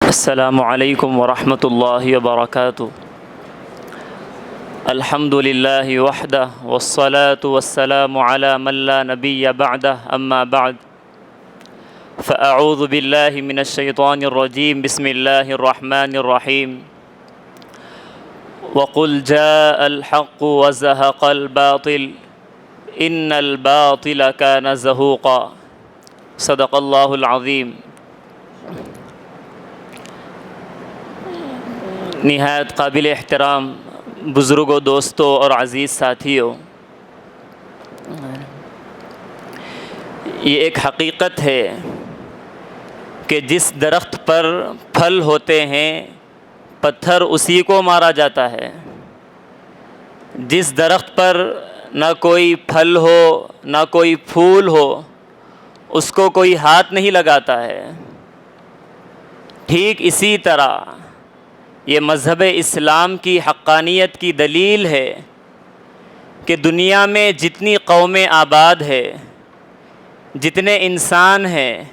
السلام علیکم ورحمۃ اللہ وبرکاتہ۔ الحمد للہ وحدہ والصلاة والسلام علی من لا نبی بعدہ اما بعد فاعوذ باللہ من الشیطان الرجیم بسم اللہ الرحمن الرحیم وقل جاء الحق وزهق الباطل ان الباطل كان زهوقا۔ صدق اللہ العظیم۔ نہایت قابل احترام بزرگوں، دوستوں اور عزیز ساتھیوں، یہ ایک حقیقت ہے کہ جس درخت پر پھل ہوتے ہیں پتھر اسی کو مارا جاتا ہے۔ جس درخت پر نہ کوئی پھل ہو نہ کوئی پھول ہو اس کو کوئی ہاتھ نہیں لگاتا ہے۔ ٹھیک اسی طرح یہ مذہب اسلام کی حقانیت کی دلیل ہے کہ دنیا میں جتنی قومیں آباد ہے، جتنے انسان ہیں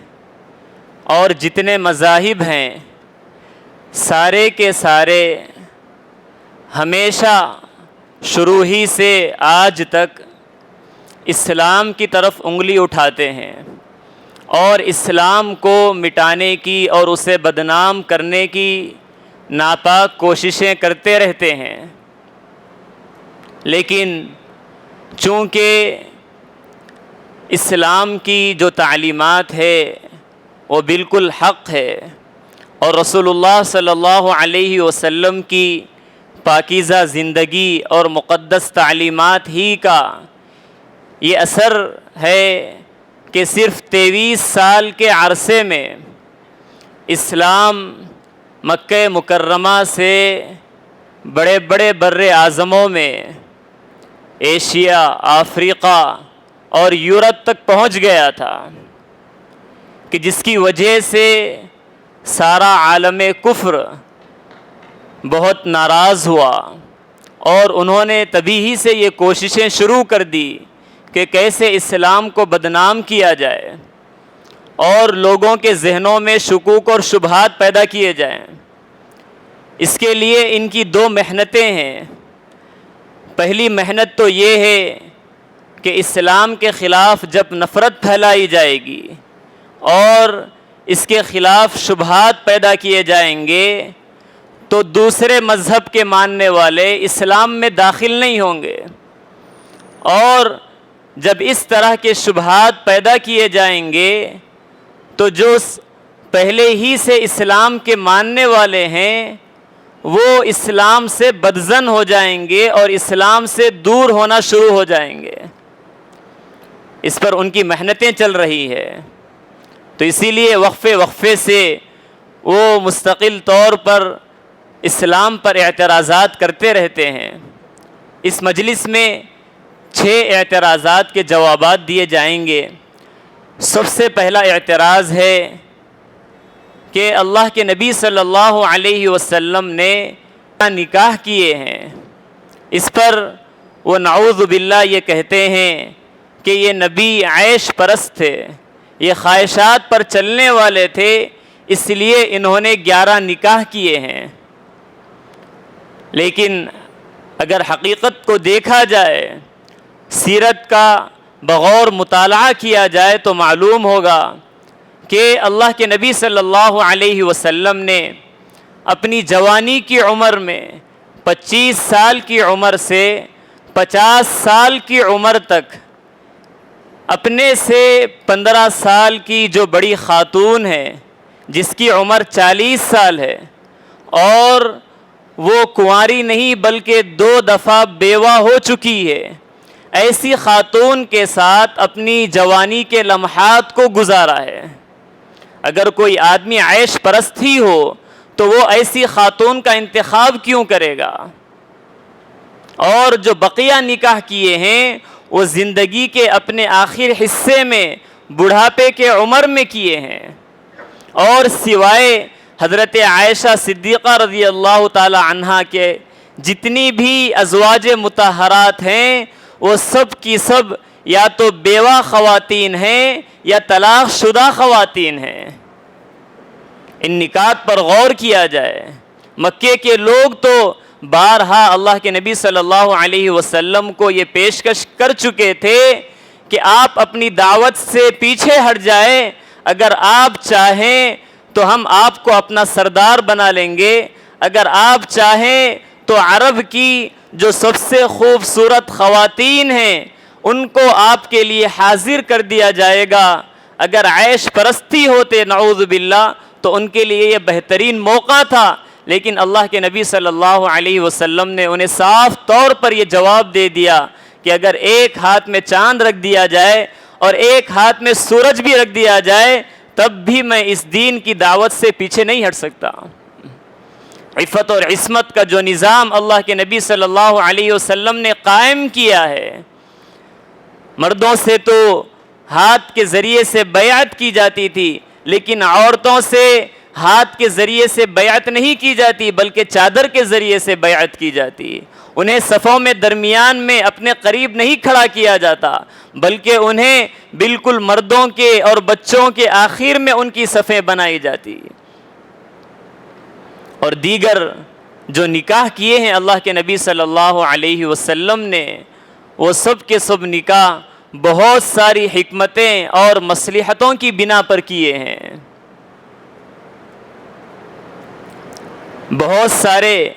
اور جتنے مذاہب ہیں، سارے کے سارے ہمیشہ شروع ہی سے آج تک اسلام کی طرف انگلی اٹھاتے ہیں اور اسلام کو مٹانے کی اور اسے بدنام کرنے کی ناپاک کوششیں کرتے رہتے ہیں۔ لیکن چونکہ اسلام کی جو تعلیمات ہے وہ بالکل حق ہے اور رسول اللہ صلی اللہ علیہ وسلم کی پاکیزہ زندگی اور مقدس تعلیمات ہی کا یہ اثر ہے کہ صرف 23 سال کے عرصے میں اسلام مکہ مکرمہ سے بڑے بڑے بر اعظموں میں ایشیا، افریقہ اور یورپ تک پہنچ گیا تھا کہ جس کی وجہ سے سارا عالم کفر بہت ناراض ہوا اور انہوں نے تبھی ہی سے یہ کوششیں شروع کر دی کہ کیسے اسلام کو بدنام کیا جائے اور لوگوں کے ذہنوں میں شکوک اور شبہات پیدا کیے جائیں۔ اس کے لیے ان کی 2 محنتیں ہیں۔ پہلی محنت تو یہ ہے کہ اسلام کے خلاف جب نفرت پھیلائی جائے گی اور اس کے خلاف شبہات پیدا کیے جائیں گے تو دوسرے مذہب کے ماننے والے اسلام میں داخل نہیں ہوں گے، اور جب اس طرح کے شبہات پیدا کیے جائیں گے تو جو پہلے ہی سے اسلام کے ماننے والے ہیں وہ اسلام سے بدظن ہو جائیں گے اور اسلام سے دور ہونا شروع ہو جائیں گے۔ اس پر ان کی محنتیں چل رہی ہے، تو اسی لیے وقفے سے وہ مستقل طور پر اسلام پر اعتراضات کرتے رہتے ہیں۔ اس مجلس میں 6 اعتراضات کے جوابات دیے جائیں گے۔ سب سے پہلا اعتراض ہے کہ اللہ کے نبی صلی اللہ علیہ وسلم نے نکاح کیے ہیں، اس پر وہ نعوذ باللہ یہ کہتے ہیں کہ یہ نبی عیش پرست تھے، یہ خواہشات پر چلنے والے تھے، اس لیے انہوں نے 11 نکاح کیے ہیں۔ لیکن اگر حقیقت کو دیکھا جائے، سیرت کا بغور مطالعہ کیا جائے تو معلوم ہوگا کہ اللہ کے نبی صلی اللہ علیہ وسلم نے اپنی جوانی کی عمر میں 25 سال کی عمر سے 50 سال کی عمر تک اپنے سے 15 سال کی جو بڑی خاتون ہے جس کی عمر 40 سال ہے اور وہ کنواری نہیں بلکہ 2 دفعہ بیوہ ہو چکی ہے، ایسی خاتون کے ساتھ اپنی جوانی کے لمحات کو گزارا ہے۔ اگر کوئی آدمی عیش پرست ہی ہو تو وہ ایسی خاتون کا انتخاب کیوں کرے گا؟ اور جو بقیہ نکاح کیے ہیں وہ زندگی کے اپنے آخر حصے میں بڑھاپے کے عمر میں کیے ہیں، اور سوائے حضرت عائشہ صدیقہ رضی اللہ تعالی عنہا کے جتنی بھی ازواج مطہرات ہیں وہ سب کی سب یا تو بیوہ خواتین ہیں یا طلاق شدہ خواتین ہیں۔ ان نکات پر غور کیا جائے۔ مکے کے لوگ تو بارہا اللہ کے نبی صلی اللہ علیہ وسلم کو یہ پیشکش کر چکے تھے کہ آپ اپنی دعوت سے پیچھے ہٹ جائیں، اگر آپ چاہیں تو ہم آپ کو اپنا سردار بنا لیں گے، اگر آپ چاہیں تو عرب کی جو سب سے خوبصورت خواتین ہیں ان کو آپ کے لیے حاضر کر دیا جائے گا، اگر عیش پرستی ہوتے نعوذ باللہ تو ان کے لیے یہ بہترین موقع تھا۔ لیکن اللہ کے نبی صلی اللہ علیہ وسلم نے انہیں صاف طور پر یہ جواب دے دیا کہ اگر ایک ہاتھ میں چاند رکھ دیا جائے اور ایک ہاتھ میں سورج بھی رکھ دیا جائے تب بھی میں اس دین کی دعوت سے پیچھے نہیں ہٹ سکتا۔ عفت اور عصمت کا جو نظام اللہ کے نبی صلی اللہ علیہ وسلم نے قائم کیا ہے، مردوں سے تو ہاتھ کے ذریعے سے بیعت کی جاتی تھی، لیکن عورتوں سے ہاتھ کے ذریعے سے بیعت نہیں کی جاتی بلکہ چادر کے ذریعے سے بیعت کی جاتی۔ انہیں صفوں میں درمیان میں اپنے قریب نہیں کھڑا کیا جاتا بلکہ انہیں بالکل مردوں کے اور بچوں کے آخر میں ان کی صفیں بنائی جاتی۔ اور دیگر جو نکاح کیے ہیں اللہ کے نبی صلی اللہ علیہ وسلم نے، وہ سب کے سب نکاح بہت ساری حکمتیں اور مصلحتوں کی بنا پر کیے ہیں۔ بہت سارے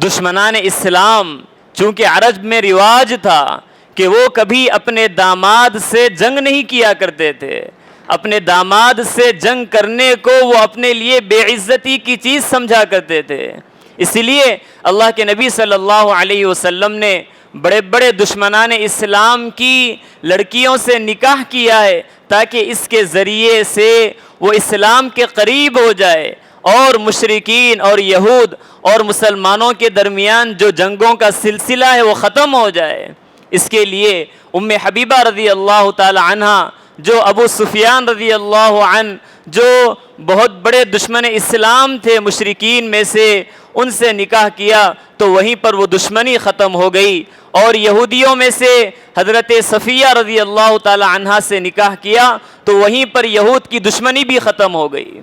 دشمنان اسلام، چونکہ عرب میں رواج تھا کہ وہ کبھی اپنے داماد سے جنگ نہیں کیا کرتے تھے، اپنے داماد سے جنگ کرنے کو وہ اپنے لیے بے عزتی کی چیز سمجھا کرتے تھے، اس لیے اللہ کے نبی صلی اللہ علیہ وسلم نے بڑے بڑے دشمنان اسلام کی لڑکیوں سے نکاح کیا ہے تاکہ اس کے ذریعے سے وہ اسلام کے قریب ہو جائے اور مشرکین اور یہود اور مسلمانوں کے درمیان جو جنگوں کا سلسلہ ہے وہ ختم ہو جائے۔ اس کے لیے ام حبیبہ رضی اللہ تعالی عنہ، جو ابو سفیان رضی اللہ عنہ، جو بہت بڑے دشمن اسلام تھے مشرکین میں سے، ان سے نکاح کیا تو وہیں پر وہ دشمنی ختم ہو گئی، اور یہودیوں میں سے حضرت صفیہ رضی اللہ تعالی عنہ سے نکاح کیا تو وہیں پر یہود کی دشمنی بھی ختم ہو گئی،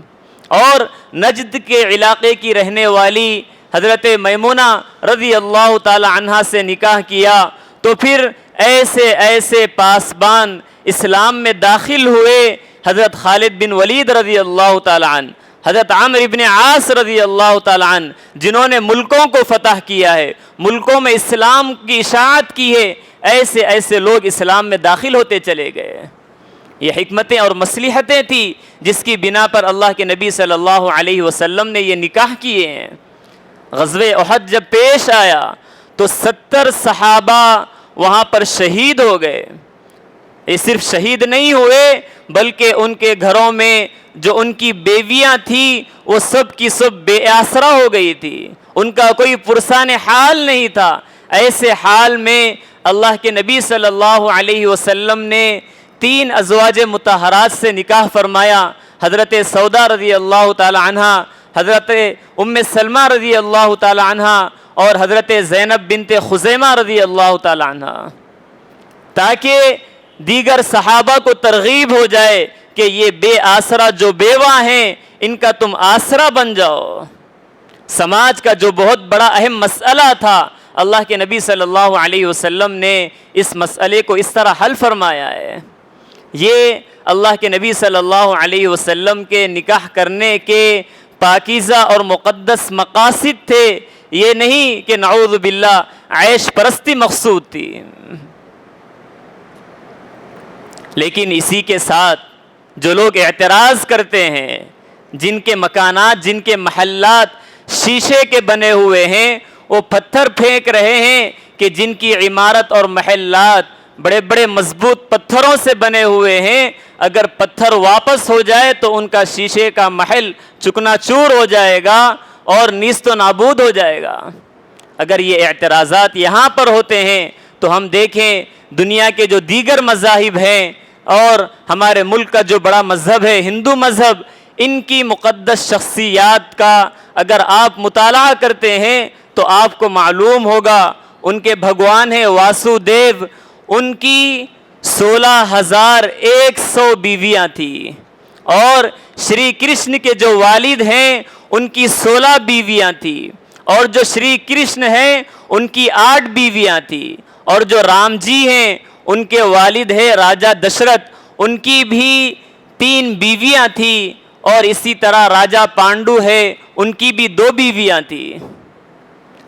اور نجد کے علاقے کی رہنے والی حضرت میمونہ رضی اللہ تعالی عنہ سے نکاح کیا تو پھر ایسے ایسے پاسبان اسلام میں داخل ہوئے، حضرت خالد بن ولید رضی اللہ تعالی عنہ، حضرت عمرو بن عاص رضی اللہ تعالی عنہ، جنہوں نے ملکوں کو فتح کیا ہے، ملکوں میں اسلام کی اشاعت کی ہے، ایسے ایسے لوگ اسلام میں داخل ہوتے چلے گئے۔ یہ حکمتیں اور مصلحتیں تھیں جس کی بنا پر اللہ کے نبی صلی اللہ علیہ وسلم نے یہ نکاح کیے ہیں۔ غزوہ احد جب پیش آیا تو 70 صحابہ وہاں پر شہید ہو گئے۔ یہ صرف شہید نہیں ہوئے بلکہ ان کے گھروں میں جو ان کی بیویاں تھیں وہ سب کی سب بے آسرا ہو گئی تھی، ان کا کوئی پرسان حال نہیں تھا۔ ایسے حال میں اللہ کے نبی صلی اللہ علیہ وسلم نے 3 ازواج مطہرات سے نکاح فرمایا، حضرت سودا رضی اللہ تعالی عنہ، حضرت ام سلمہ رضی اللہ تعالی عنہ اور حضرت زینب بنت خزیمہ رضی اللہ تعالی عنہ، تاکہ دیگر صحابہ کو ترغیب ہو جائے کہ یہ بے آسرا جو بیوہ ہیں ان کا تم آسرا بن جاؤ۔ سماج کا جو بہت بڑا اہم مسئلہ تھا، اللہ کے نبی صلی اللہ علیہ وسلم نے اس مسئلے کو اس طرح حل فرمایا ہے۔ یہ اللہ کے نبی صلی اللہ علیہ وسلم کے نکاح کرنے کے پاکیزہ اور مقدس مقاصد تھے، یہ نہیں کہ نعوذ باللہ عیش پرستی مقصود تھی۔ لیکن اسی کے ساتھ جو لوگ اعتراض کرتے ہیں، جن کے مکانات، جن کے محلات شیشے کے بنے ہوئے ہیں، وہ پتھر پھینک رہے ہیں کہ جن کی عمارت اور محلات بڑے بڑے مضبوط پتھروں سے بنے ہوئے ہیں، اگر پتھر واپس ہو جائے تو ان کا شیشے کا محل چکنا چور ہو جائے گا اور نیست و نابود ہو جائے گا۔ اگر یہ اعتراضات یہاں پر ہوتے ہیں تو ہم دیکھیں دنیا کے جو دیگر مذاہب ہیں اور ہمارے ملک کا جو بڑا مذہب ہے ہندو مذہب، ان کی مقدس شخصیات کا اگر آپ مطالعہ کرتے ہیں تو آپ کو معلوم ہوگا ان کے بھگوان ہیں واسو دیو، ان کی 16,100 بیویاں تھیں اور شری کرشن کے جو والد ہیں ان کی 16 بیویاں تھیں، اور جو شری کرشن ہیں ان کی 8 بیویاں تھیں، اور جو رام جی ہیں ان کے والد ہیں راجہ دشرت، ان کی بھی 3 بیویاں تھیں، اور اسی طرح راجہ پانڈو ہے ان کی بھی 2 بیویاں تھیں۔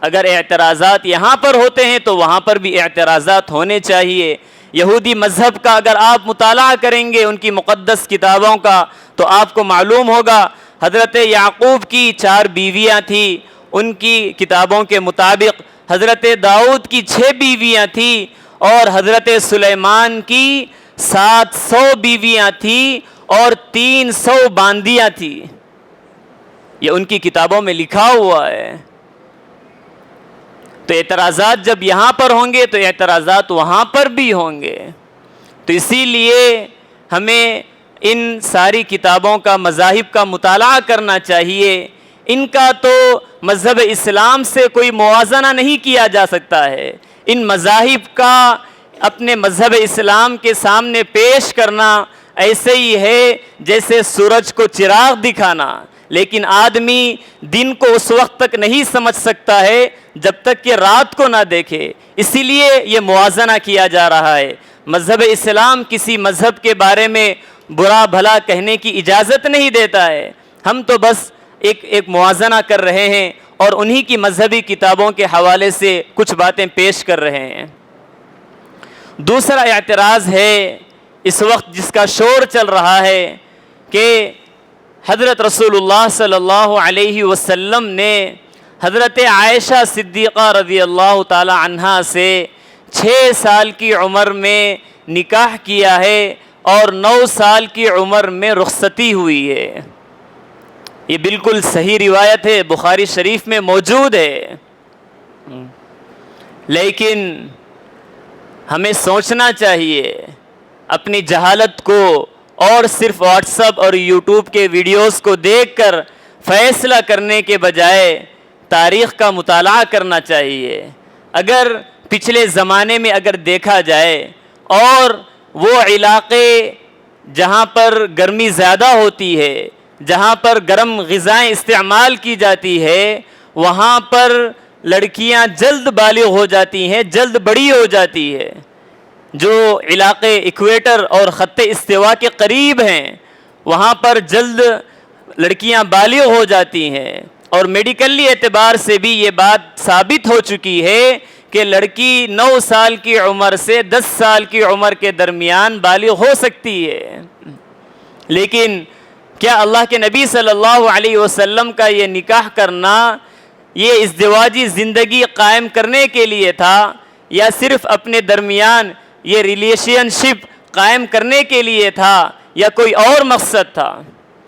اگر اعتراضات یہاں پر ہوتے ہیں تو وہاں پر بھی اعتراضات ہونے چاہیے۔ یہودی مذہب کا اگر آپ مطالعہ کریں گے ان کی مقدس کتابوں کا تو آپ کو معلوم ہوگا حضرت یعقوب کی 4 بیویاں تھیں، ان کی کتابوں کے مطابق حضرت داؤد کی 6 بیویاں تھیں، اور حضرت سلیمان کی 700 بیویاں تھیں اور 300 باندیاں تھیں۔ یہ ان کی کتابوں میں لکھا ہوا ہے۔ تو اعتراضات جب یہاں پر ہوں گے تو اعتراضات وہاں پر بھی ہوں گے۔ تو اسی لیے ہمیں ان ساری کتابوں کا، مذاہب کا مطالعہ کرنا چاہیے۔ ان کا تو مذہب اسلام سے کوئی موازنہ نہیں کیا جا سکتا ہے۔ ان مذاہب کا اپنے مذہب اسلام کے سامنے پیش کرنا ایسے ہی ہے جیسے سورج کو چراغ دکھانا، لیکن آدمی دن کو اس وقت تک نہیں سمجھ سکتا ہے جب تک کہ رات کو نہ دیکھے، اسی لیے یہ موازنہ کیا جا رہا ہے۔ مذہب اسلام کسی مذہب کے بارے میں برا بھلا کہنے کی اجازت نہیں دیتا ہے، ہم تو بس ایک موازنہ کر رہے ہیں اور انہی کی مذہبی کتابوں کے حوالے سے کچھ باتیں پیش کر رہے ہیں۔ دوسرا اعتراض ہے اس وقت جس کا شور چل رہا ہے کہ حضرت رسول اللہ صلی اللہ علیہ وسلم نے حضرت عائشہ صدیقہ رضی اللہ تعالی عنہا سے 6 سال کی عمر میں نکاح کیا ہے اور 9 سال کی عمر میں رخصتی ہوئی ہے۔ یہ بالکل صحیح روایت ہے، بخاری شریف میں موجود ہے، لیکن ہمیں سوچنا چاہیے اپنی جہالت کو اور صرف واٹس ایپ اور یوٹیوب کے ویڈیوز کو دیکھ کر فیصلہ کرنے کے بجائے تاریخ کا مطالعہ کرنا چاہیے۔ اگر پچھلے زمانے میں اگر دیکھا جائے اور وہ علاقے جہاں پر گرمی زیادہ ہوتی ہے، جہاں پر گرم غذائیں استعمال کی جاتی ہے، وہاں پر لڑکیاں جلد بالغ ہو جاتی ہیں، جلد بڑی ہو جاتی ہے۔ جو علاقے ایکویٹر اور خط استوا کے قریب ہیں وہاں پر جلد لڑکیاں بالغ ہو جاتی ہیں، اور میڈیکلی اعتبار سے بھی یہ بات ثابت ہو چکی ہے کہ لڑکی 9 سال کی عمر سے 10 سال کی عمر کے درمیان بالغ ہو سکتی ہے۔ لیکن کیا اللہ کے نبی صلی اللہ علیہ وسلم کا یہ نکاح کرنا یہ ازدواجی زندگی قائم کرنے کے لیے تھا، یا صرف اپنے درمیان یہ ریلیشن شپ قائم کرنے کے لیے تھا، یا کوئی اور مقصد تھا؟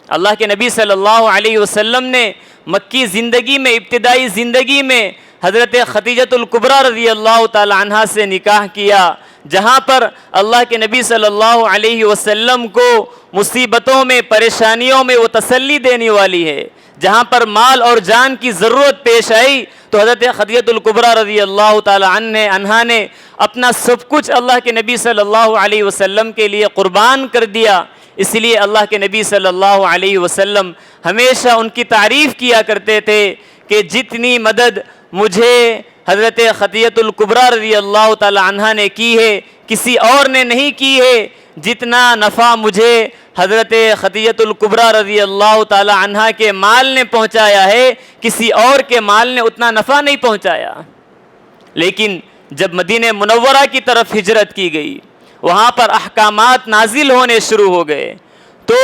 اللہ کے نبی صلی اللہ علیہ وسلم نے مکی زندگی میں، ابتدائی زندگی میں حضرت خدیجۃ الکبریٰ رضی اللہ تعالی عنہا سے نکاح کیا، جہاں پر اللہ کے نبی صلی اللہ علیہ وسلم کو مصیبتوں میں، پریشانیوں میں وہ تسلی دینے والی ہے۔ جہاں پر مال اور جان کی ضرورت پیش آئی تو حضرت خدیجۃ الکبریٰ رضی اللہ تعالی عنہا نے اپنا سب کچھ اللہ کے نبی صلی اللہ علیہ وسلم کے لیے قربان کر دیا۔ اس لیے اللہ کے نبی صلی اللہ علیہ وسلم ہمیشہ ان کی تعریف کیا کرتے تھے کہ جتنی مدد مجھے حضرت خدیجۃ الکبریٰ رضی اللہ تعالی عنہا نے کی ہے کسی اور نے نہیں کی ہے، جتنا نفع مجھے حضرت خدیجۃ الکبریٰ رضی اللہ تعالی عنہا کے مال نے پہنچایا ہے کسی اور کے مال نے اتنا نفع نہیں پہنچایا۔ لیکن جب مدینہ منورہ کی طرف ہجرت کی گئی، وہاں پر احکامات نازل ہونے شروع ہو گئے، تو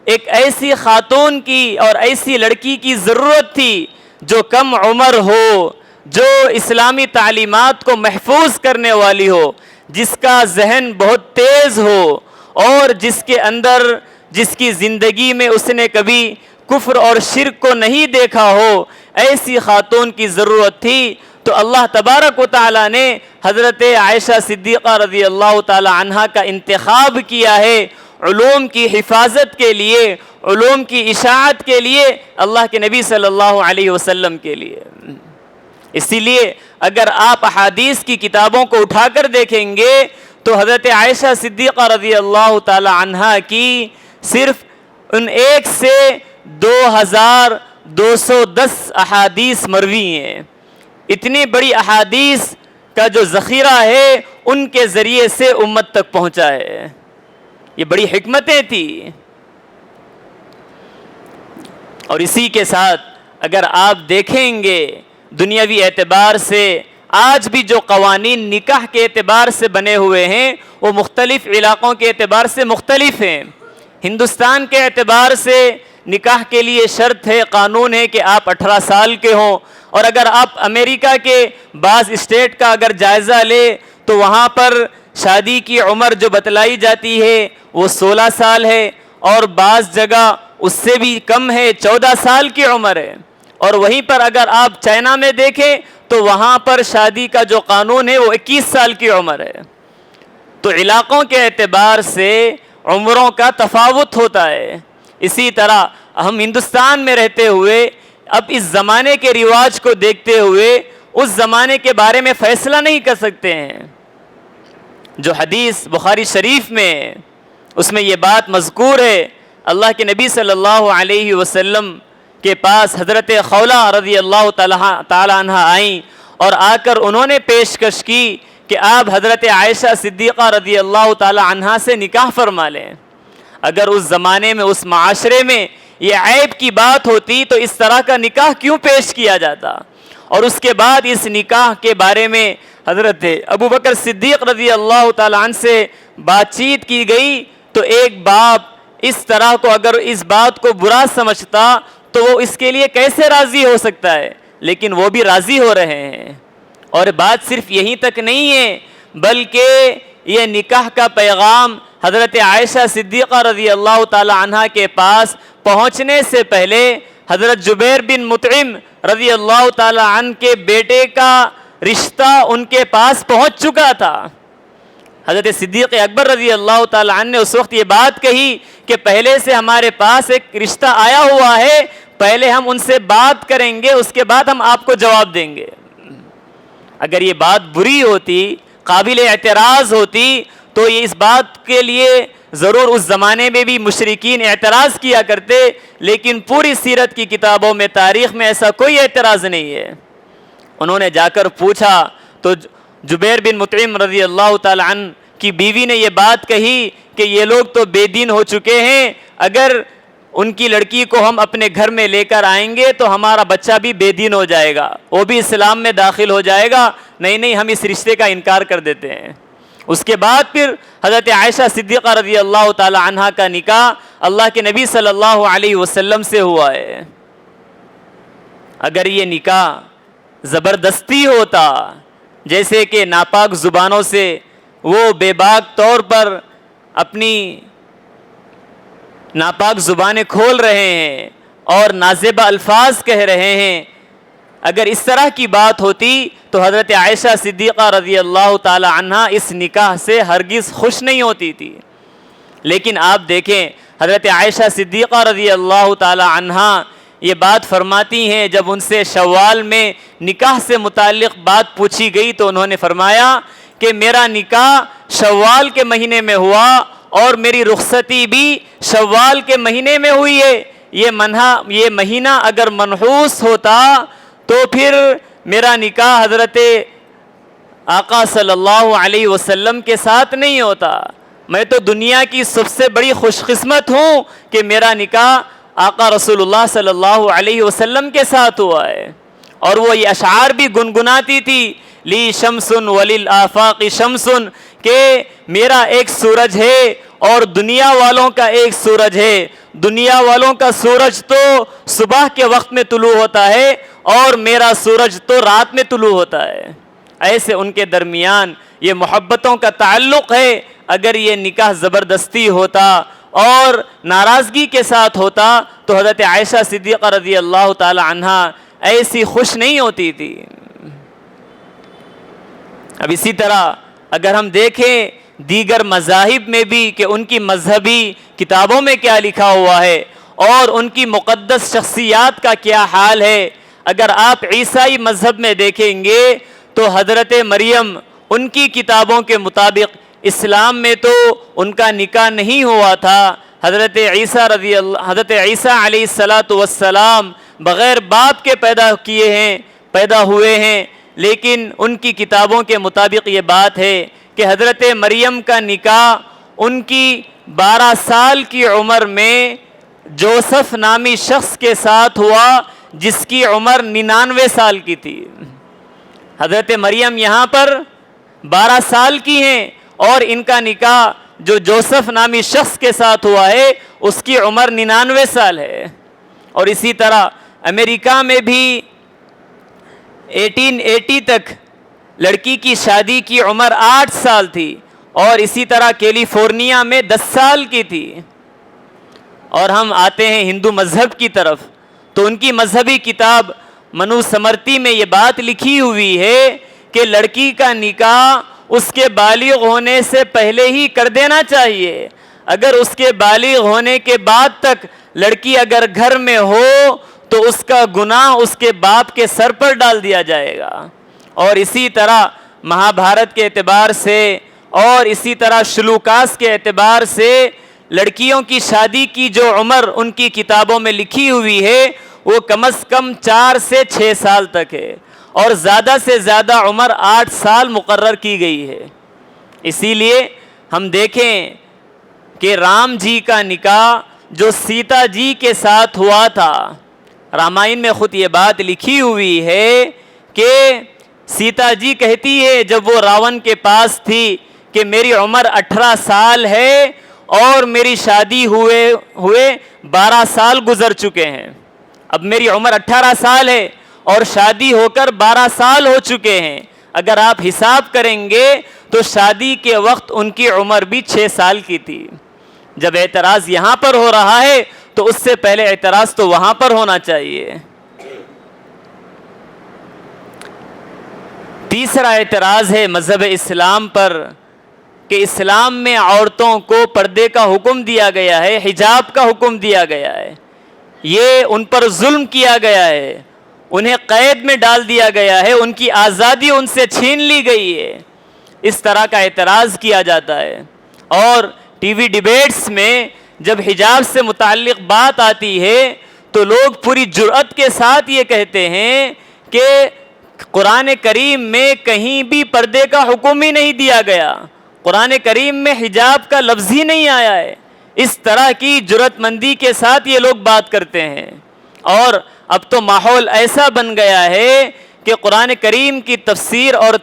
ایک ایسی خاتون کی اور ایسی لڑکی کی ضرورت تھی جو کم عمر ہو، جو اسلامی تعلیمات کو محفوظ کرنے والی ہو، جس کا ذہن بہت تیز ہو، اور جس کے اندر، جس کی زندگی میں اس نے کبھی کفر اور شرک کو نہیں دیکھا ہو، ایسی خاتون کی ضرورت تھی۔ تو اللہ تبارک و تعالیٰ نے حضرت عائشہ صدیقہ رضی اللہ تعالی عنہا کا انتخاب کیا ہے علوم کی حفاظت کے لیے، علوم کی اشاعت کے لیے، اللہ کے نبی صلی اللہ علیہ وسلم کے لیے۔ اسی لیے اگر آپ احادیث کی کتابوں کو اٹھا کر دیکھیں گے تو حضرت عائشہ صدیقہ رضی اللہ تعالی عنہا کی صرف ان ایک سے 2210 احادیث مروی ہیں. اتنی بڑی احادیث کا جو ذخیرہ ہے ان کے ذریعے سے امت تک پہنچا ہے. یہ بڑی حکمتیں تھی. اور اسی کے ساتھ اگر آپ دیکھیں گے دنیاوی اعتبار سے آج بھی جو قوانین نکاح کے اعتبار سے بنے ہوئے ہیں وہ مختلف علاقوں کے اعتبار سے مختلف ہیں. ہندوستان کے اعتبار سے نکاح کے لیے شرط ہے، قانون ہے کہ آپ 18 سال کے ہوں، اور اگر آپ امریکہ کے بعض اسٹیٹ کا اگر جائزہ لے تو وہاں پر شادی کی عمر جو بتلائی جاتی ہے وہ 16 سال ہے، اور بعض جگہ اس سے بھی کم ہے، 14 سال کی عمر ہے. اور وہیں پر اگر آپ چائنا میں دیکھیں تو وہاں پر شادی کا جو قانون ہے وہ 21 سال کی عمر ہے. تو علاقوں کے اعتبار سے عمروں کا تفاوت ہوتا ہے. اسی طرح ہم ہندوستان میں رہتے ہوئے اب اس زمانے کے رواج کو دیکھتے ہوئے اس زمانے کے بارے میں فیصلہ نہیں کر سکتے ہیں. جو حدیث بخاری شریف میں اس میں یہ بات مذکور ہے، اللہ کے نبی صلی اللہ علیہ وسلم کے پاس حضرت خولہ رضی اللہ تعالی عنہ آئیں اور آ کر انہوں نے پیشکش کی کہ آپ حضرت عائشہ صدیقہ رضی اللہ تعالی عنہ سے نکاح فرما لیں. اگر اس زمانے میں اس معاشرے میں یہ عیب کی بات ہوتی تو اس طرح کا نکاح کیوں پیش کیا جاتا؟ اور اس کے بعد اس نکاح کے بارے میں حضرت ابوبکر صدیق رضی اللہ تعالی عنہ سے بات چیت کی گئی تو ایک باپ اس طرح کو اگر اس بات کو برا سمجھتا تو وہ اس کے لیے کیسے راضی ہو سکتا ہے؟ لیکن وہ بھی راضی ہو رہے ہیں. اور بات صرف یہیں تک نہیں ہے بلکہ یہ نکاح کا پیغام حضرت عائشہ صدیقہ رضی اللہ تعالی عنہ کے پاس پہنچنے سے پہلے حضرت جبیر بن مطعم رضی اللہ تعالی عنہ کے بیٹے کا رشتہ ان کے پاس پہنچ چکا تھا. حضرت صدیق اکبر رضی اللہ تعالی عنہ نے اس وقت یہ بات کہی کہ پہلے سے ہمارے پاس ایک رشتہ آیا ہوا ہے، پہلے ہم ان سے بات کریں گے، اس کے بعد ہم آپ کو جواب دیں گے. اگر یہ بات بری ہوتی، قابل اعتراض ہوتی تو یہ اس بات کے لیے ضرور اس زمانے میں بھی مشرکین اعتراض کیا کرتے، لیکن پوری سیرت کی کتابوں میں تاریخ میں ایسا کوئی اعتراض نہیں ہے. انہوں نے جا کر پوچھا تو جبیر بن مطعم رضی اللہ تعالی عنہ کی بیوی نے یہ بات کہی کہ یہ لوگ تو بے دین ہو چکے ہیں، اگر ان کی لڑکی کو ہم اپنے گھر میں لے کر آئیں گے تو ہمارا بچہ بھی بے دین ہو جائے گا، وہ بھی اسلام میں داخل ہو جائے گا، نہیں ہم اس رشتے کا انکار کر دیتے ہیں. اس کے بعد پھر حضرت عائشہ صدیقہ رضی اللہ تعالی عنہ کا نکاح اللہ کے نبی صلی اللہ علیہ وسلم سے ہوا ہے. اگر یہ نکاح زبردستی ہوتا، جیسے کہ ناپاک زبانوں سے وہ بے باک طور پر اپنی ناپاک زبانیں کھول رہے ہیں اور نازیبہ الفاظ کہہ رہے ہیں، اگر اس طرح کی بات ہوتی تو حضرت عائشہ صدیقہ رضی اللہ تعالی عنہ اس نکاح سے ہرگز خوش نہیں ہوتی تھی. لیکن آپ دیکھیں حضرت عائشہ صدیقہ رضی اللہ تعالی عنہ یہ بات فرماتی ہیں، جب ان سے شوال میں نکاح سے متعلق بات پوچھی گئی تو انہوں نے فرمایا کہ میرا نکاح شوال کے مہینے میں ہوا اور میری رخصتی بھی شوال کے مہینے میں ہوئی ہے. یہ مہینہ اگر منحوس ہوتا تو پھر میرا نکاح حضرت آقا صلی اللہ علیہ وسلم کے ساتھ نہیں ہوتا. میں تو دنیا کی سب سے بڑی خوش قسمت ہوں کہ میرا نکاح آقا رسول اللہ صلی اللہ علیہ وسلم کے ساتھ ہوا ہے. اور وہ یہ اشعار بھی گنگناتی تھی، لی شمس وللآفاق شمس، کہ میرا ایک سورج ہے اور دنیا والوں کا ایک سورج ہے. دنیا والوں کا سورج تو صبح کے وقت میں طلوع ہوتا ہے اور میرا سورج تو رات میں طلوع ہوتا ہے. ایسے ان کے درمیان یہ محبتوں کا تعلق ہے. اگر یہ نکاح زبردستی ہوتا اور ناراضگی کے ساتھ ہوتا تو حضرت عائشہ صدیقہ رضی اللہ تعالی عنہ ایسی خوش نہیں ہوتی تھی. اب اسی طرح اگر ہم دیکھیں دیگر مذاہب میں بھی کہ ان کی مذہبی کتابوں میں کیا لکھا ہوا ہے اور ان کی مقدس شخصیات کا کیا حال ہے. اگر آپ عیسائی مذہب میں دیکھیں گے تو حضرت مریم ان کی کتابوں کے مطابق اسلام میں تو ان کا نکاح نہیں ہوا تھا، حضرت عیسیٰ علیہ السلام بغیر باپ کے پیدا ہوئے ہیں، لیکن ان کی کتابوں کے مطابق یہ بات ہے کہ حضرت مریم کا نکاح ان کی 12 سال کی عمر میں جوسف نامی شخص کے ساتھ ہوا جس کی عمر 99 سال کی تھی۔ حضرت مریم یہاں پر 12 سال کی ہیں اور ان کا نکاح جو جوسف نامی شخص کے ساتھ ہوا ہے اس کی عمر 99 سال ہے۔ اور اسی طرح امریکہ میں بھی 1880 تک لڑکی کی شادی کی عمر 8 سال تھی، اور اسی طرح کیلیفورنیا میں 10 سال کی تھی۔ اور ہم آتے ہیں ہندو مذہب کی طرف، تو ان کی مذہبی کتاب منو سمرتی میں یہ بات لکھی ہوئی ہے کہ لڑکی کا نکاح اس کے بالغ ہونے سے پہلے ہی کر دینا چاہیے۔ اگر اس کے بالغ ہونے کے بعد تک لڑکی اگر گھر میں ہو تو اس کا گناہ اس کے باپ کے سر پر ڈال دیا جائے گا۔ اور اسی طرح مہابھارت کے اعتبار سے اور اسی طرح شلوکاس کے اعتبار سے لڑکیوں کی شادی کی جو عمر ان کی کتابوں میں لکھی ہوئی ہے وہ کم از کم 4 سے 6 سال تک ہے، اور زیادہ سے زیادہ عمر 8 سال مقرر کی گئی ہے۔ اسی لیے ہم دیکھیں کہ رام جی کا نکاح جو سیتا جی کے ساتھ ہوا تھا، رامائن میں خود یہ بات لکھی ہوئی ہے کہ سیتا جی کہتی ہے جب وہ راون کے پاس تھی کہ میری عمر 18 سال ہے اور میری شادی ہوئے 12 سال گزر چکے ہیں، اب میری عمر 18 سال ہے اور شادی ہو کر 12 سال ہو چکے ہیں، اگر آپ حساب کریں گے تو شادی کے وقت ان کی عمر بھی 6 سال کی تھی۔ جب اعتراض یہاں پر ہو رہا ہے تو اس سے پہلے اعتراض تو وہاں پر ہونا چاہیے۔ تیسرا اعتراض ہے مذہب اسلام پر کہ اسلام میں عورتوں کو پردے کا حکم دیا گیا ہے، حجاب کا حکم دیا گیا ہے، یہ ان پر ظلم کیا گیا ہے، انہیں قید میں ڈال دیا گیا ہے، ان کی آزادی ان سے چھین لی گئی ہے، اس طرح کا اعتراض کیا جاتا ہے۔ اور ٹی وی ڈیبیٹس میں جب حجاب سے متعلق بات آتی ہے تو لوگ پوری جرأت کے ساتھ یہ کہتے ہیں کہ قرآن کریم میں کہیں بھی پردے کا حکم ہی نہیں دیا گیا، قرآن کریم میں حجاب کا لفظ ہی نہیں آیا ہے۔ اس طرح کی جرأت مندی کے ساتھ یہ لوگ بات کرتے ہیں، اور اب تو ماحول ایسا بن گیا ہے کہ قرآن کریم کی تفسیر اور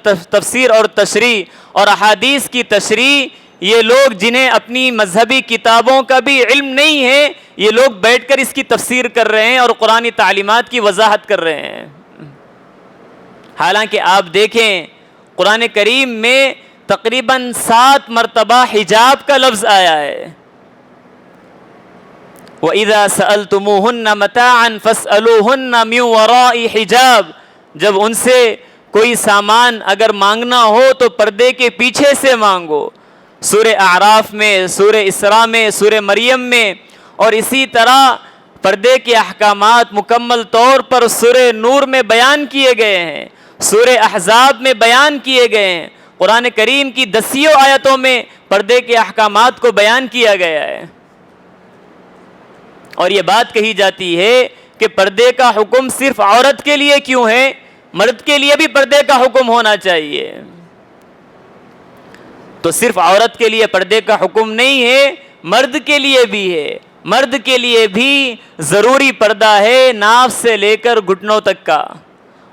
تشریح اور احادیث کی تشریح یہ لوگ جنہیں اپنی مذہبی کتابوں کا بھی علم نہیں ہے، یہ لوگ بیٹھ کر اس کی تفسیر کر رہے ہیں اور قرآنی تعلیمات کی وضاحت کر رہے ہیں۔ حالانکہ آپ دیکھیں قرآن کریم میں تقریباً 7 مرتبہ حجاب کا لفظ آیا ہے۔ وَإِذَا سَأَلْتُمُوهُنَّ مَتَاعًا فَاسْأَلُوهُنَّ مِنْ وَرَاءِ حِجَابٍ، جب ان سے کوئی سامان اگر مانگنا ہو تو پردے کے پیچھے سے مانگو، سورہ اعراف میں، سورہ اسراء میں، سورہ مریم میں، اور اسی طرح پردے کے احکامات مکمل طور پر سورہ نور میں بیان کیے گئے ہیں، سورہ احزاب میں بیان کیے گئے ہیں، قرآن کریم کی 10 آیتوں میں پردے کے احکامات کو بیان کیا گیا ہے۔ اور یہ بات کہی جاتی ہے کہ پردے کا حکم صرف عورت کے لیے کیوں ہے، مرد کے لیے بھی پردے کا حکم ہونا چاہیے۔ تو صرف عورت کے لیے پردے کا حکم نہیں ہے، مرد کے لیے بھی ہے، مرد کے لیے بھی ضروری پردہ ہے، ناف سے لے کر گھٹنوں تک کا،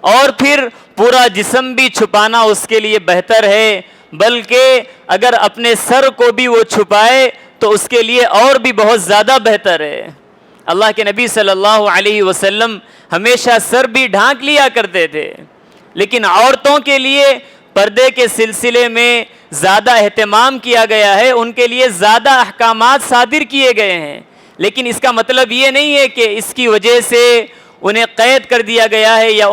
اور پھر پورا جسم بھی چھپانا اس کے لیے بہتر ہے، بلکہ اگر اپنے سر کو بھی وہ چھپائے تو اس کے لیے اور بھی بہت زیادہ بہتر ہے۔ اللہ کے نبی صلی اللہ علیہ وسلم ہمیشہ سر بھی ڈھانک لیا کرتے تھے، لیکن عورتوں کے لیے پردے کے سلسلے میں زیادہ اہتمام کیا گیا ہے، ان کے لیے زیادہ احکامات صادر کیے گئے ہیں، لیکن اس کا مطلب یہ نہیں ہے کہ اس کی وجہ سے انہیں قید کر دیا گیا ہے یا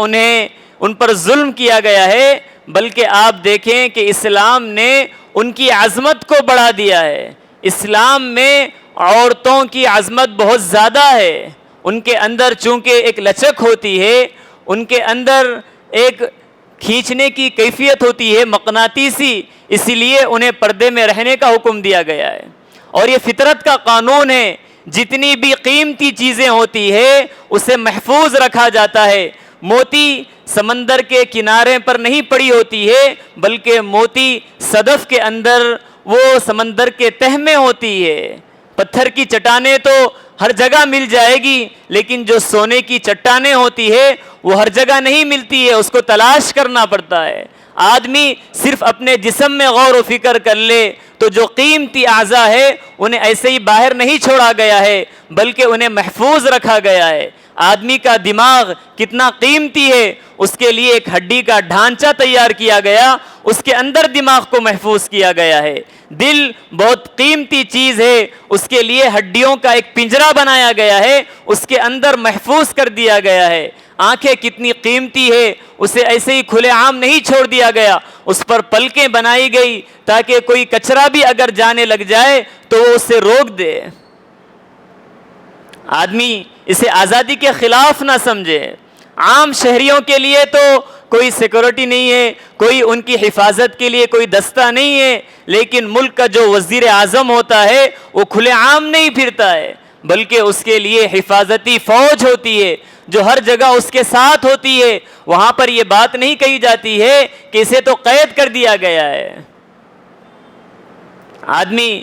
ان پر ظلم کیا گیا ہے، بلکہ آپ دیکھیں کہ اسلام نے ان کی عظمت کو بڑھا دیا ہے۔ اسلام میں عورتوں کی عظمت بہت زیادہ ہے، ان کے اندر چونکہ ایک لچک ہوتی ہے، ان کے اندر ایک کھینچنے کی کیفیت ہوتی ہے مقناطیسی، اسی لیے انہیں پردے میں رہنے کا حکم دیا گیا ہے۔ اور یہ فطرت کا قانون ہے، جتنی بھی قیمتی چیزیں ہوتی ہے اسے محفوظ رکھا جاتا ہے۔ موتی سمندر کے کنارے پر نہیں پڑی ہوتی ہے، بلکہ موتی صدف کے اندر وہ سمندر کے تہ میں ہوتی ہے۔ پتھر کی چٹانیں تو ہر جگہ مل جائے گی، لیکن جو سونے کی چٹانیں ہوتی ہے وہ ہر جگہ نہیں ملتی ہے، اس کو تلاش کرنا پڑتا ہے۔ آدمی صرف اپنے جسم میں غور و فکر کر لے تو جو قیمتی اعضاء ہے انہیں ایسے ہی باہر نہیں چھوڑا گیا ہے، بلکہ انہیں محفوظ رکھا گیا ہے۔ آدمی کا دماغ کتنا قیمتی ہے، اس کے لیے ایک ہڈی کا ڈھانچہ تیار کیا گیا، اس کے اندر دماغ کو محفوظ کیا گیا ہے۔ دل بہت قیمتی چیز ہے، اس کے لیے ہڈیوں کا ایک پنجرا بنایا گیا ہے، اس کے اندر محفوظ کر دیا گیا ہے۔ آنکھیں کتنی قیمتی ہے، اسے ایسے ہی کھلے عام نہیں چھوڑ دیا گیا، اس پر پلکیں بنائی گئی تاکہ کوئی کچرا بھی اگر جانے لگ جائے تو وہ اسے روک دے۔ آدمی اسے آزادی کے خلاف نہ سمجھے۔ عام شہریوں کے لیے تو کوئی سیکورٹی نہیں ہے، کوئی ان کی حفاظت کے لیے کوئی دستہ نہیں ہے، لیکن ملک کا جو وزیر اعظم ہوتا ہے وہ کھلے عام نہیں پھرتا ہے، بلکہ اس کے لیے حفاظتی فوج ہوتی ہے جو ہر جگہ اس کے ساتھ ہوتی ہے۔ وہاں پر یہ بات نہیں کہی جاتی ہے کہ اسے تو قید کر دیا گیا ہے۔ آدمی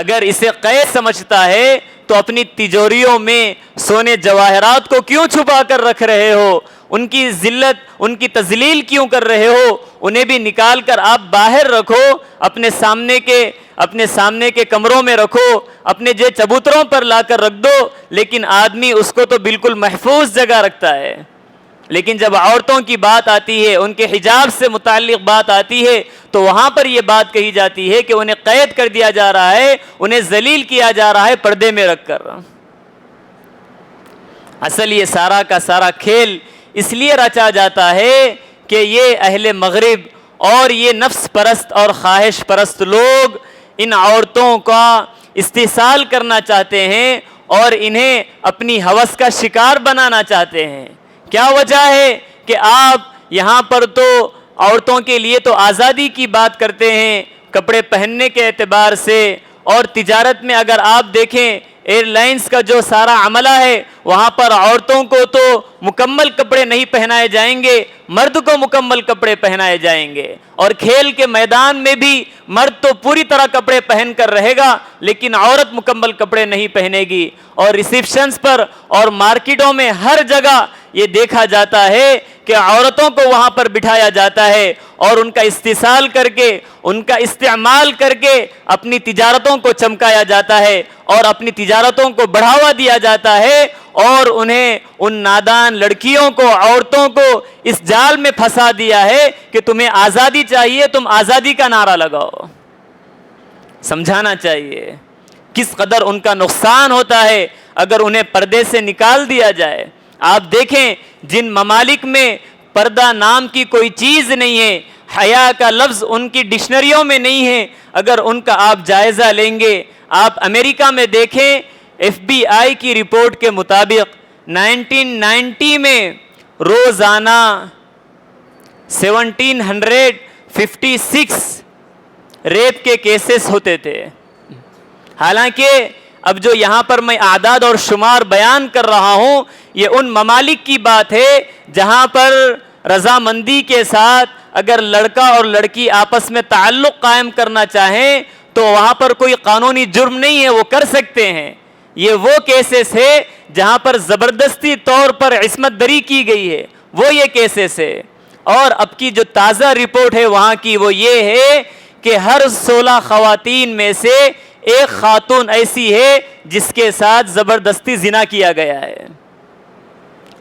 اگر اسے قید سمجھتا ہے تو اپنی تجوریوں میں سونے جواہرات کو کیوں چھپا کر رکھ رہے ہو؟ ان کی ذلت، ان کی تذلیل کیوں کر رہے ہو؟ انہیں بھی نکال کر آپ باہر رکھو، اپنے سامنے کے کمروں میں رکھو، اپنے چبوتروں پر لا کر رکھ دو، لیکن آدمی اس کو تو بالکل محفوظ جگہ رکھتا ہے۔ لیکن جب عورتوں کی بات آتی ہے، ان کے حجاب سے متعلق بات آتی ہے، تو وہاں پر یہ بات کہی جاتی ہے کہ انہیں قید کر دیا جا رہا ہے، انہیں ذلیل کیا جا رہا ہے پردے میں رکھ کر۔ اصل یہ سارا کا سارا کھیل اس لیے رچا جاتا ہے کہ یہ اہل مغرب اور یہ نفس پرست اور خواہش پرست لوگ ان عورتوں کا استحصال کرنا چاہتے ہیں اور انہیں اپنی ہوس کا شکار بنانا چاہتے ہیں۔ کیا وجہ ہے کہ آپ یہاں پر تو عورتوں کے لیے تو آزادی کی بات کرتے ہیں کپڑے پہننے کے اعتبار سے، اور تجارت میں اگر آپ دیکھیں ایئر لائنز کا جو سارا عملہ ہے وہاں پر عورتوں کو تو مکمل کپڑے نہیں پہنائے جائیں گے، مرد کو مکمل کپڑے پہنائے جائیں گے، اور کھیل کے میدان میں بھی مرد تو پوری طرح کپڑے پہن کر رہے گا لیکن عورت مکمل کپڑے نہیں پہنے گی۔ اور ریسیپشنز پر اور مارکیٹوں میں ہر جگہ یہ دیکھا جاتا ہے کہ عورتوں کو وہاں پر بٹھایا جاتا ہے اور ان کا استحصال کر کے، ان کا استعمال کر کے اپنی تجارتوں کو چمکایا جاتا ہے اور اپنی تجارتوں کو بڑھاوا دیا جاتا ہے، اور انہیں ان نادان لڑکیوں کو، عورتوں کو اس جال میں پھنسا دیا ہے کہ تمہیں آزادی چاہیے، تم آزادی کا نعرہ لگاؤ۔ سمجھانا چاہیے کس قدر ان کا نقصان ہوتا ہے اگر انہیں پردے سے نکال دیا جائے۔ آپ دیکھیں جن ممالک میں پردہ نام کی کوئی چیز نہیں ہے، حیا کا لفظ ان کی ڈکشنریوں میں نہیں ہے، اگر ان کا آپ جائزہ لیں گے، آپ امریکہ میں دیکھیں ایف بی آئی کی رپورٹ کے مطابق 1990 میں روزانہ 1756 ریپ کے کیسز ہوتے تھے۔ حالانکہ اب جو یہاں پر میں اعداد اور شمار بیان کر رہا ہوں یہ ان ممالک کی بات ہے جہاں پر رضامندی کے ساتھ اگر لڑکا اور لڑکی آپس میں تعلق قائم کرنا چاہیں تو وہاں پر کوئی قانونی جرم نہیں ہے، وہ کر سکتے ہیں۔ یہ وہ کیسز ہے جہاں پر زبردستی طور پر عصمت دری کی گئی ہے، وہ یہ کیسز ہے۔ اور اب کی جو تازہ رپورٹ ہے وہاں کی وہ یہ ہے کہ ہر 16 خواتین میں سے ایک خاتون ایسی ہے جس کے ساتھ زبردستی زنا کیا گیا ہے۔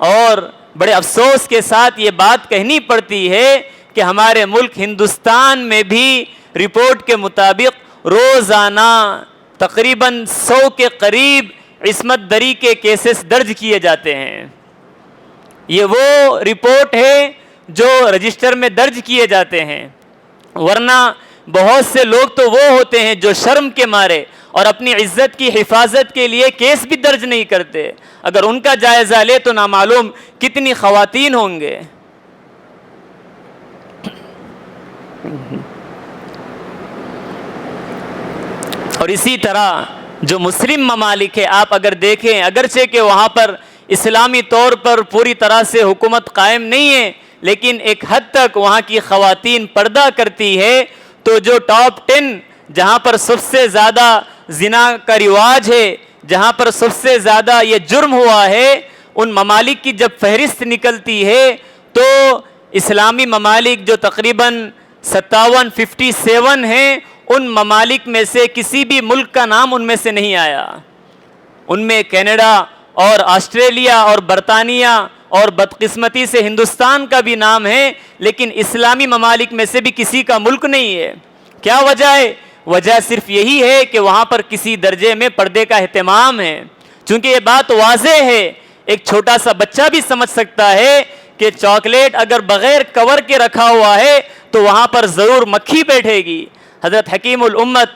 اور بڑے افسوس کے ساتھ یہ بات کہنی پڑتی ہے کہ ہمارے ملک ہندوستان میں بھی رپورٹ کے مطابق روزانہ تقریباً 100 کے قریب عصمت دری کے کیسز درج کیے جاتے ہیں۔ یہ وہ رپورٹ ہے جو رجسٹر میں درج کیے جاتے ہیں، ورنہ بہت سے لوگ تو وہ ہوتے ہیں جو شرم کے مارے اور اپنی عزت کی حفاظت کے لیے کیس بھی درج نہیں کرتے۔ اگر ان کا جائزہ لے تو نامعلوم کتنی خواتین ہوں گے۔ اور اسی طرح جو مسلم ممالک ہے آپ اگر دیکھیں، اگرچہ کہ وہاں پر اسلامی طور پر پوری طرح سے حکومت قائم نہیں ہے، لیکن ایک حد تک وہاں کی خواتین پردہ کرتی ہے، تو جو ٹاپ 10 جہاں پر سب سے زیادہ زنا کا رواج ہے، جہاں پر سب سے زیادہ یہ جرم ہوا ہے، ان ممالک کی جب فہرست نکلتی ہے تو اسلامی ممالک جو تقریباً 57 ہیں، ان ممالک میں سے کسی بھی ملک کا نام ان میں سے نہیں آیا۔ ان میں کینیڈا اور آسٹریلیا اور برطانیہ اور بدقسمتی سے ہندوستان کا بھی نام ہے، لیکن اسلامی ممالک میں سے بھی کسی کا ملک نہیں ہے۔ کیا وجہ ہے؟ وجہ صرف یہی ہے کہ وہاں پر کسی درجے میں پردے کا اہتمام ہے۔ چونکہ یہ بات واضح ہے، ایک چھوٹا سا بچہ بھی سمجھ سکتا ہے کہ چاکلیٹ اگر بغیر کور کے رکھا ہوا ہے تو وہاں پر ضرور مکھی بیٹھے گی۔ حضرت حکیم الامت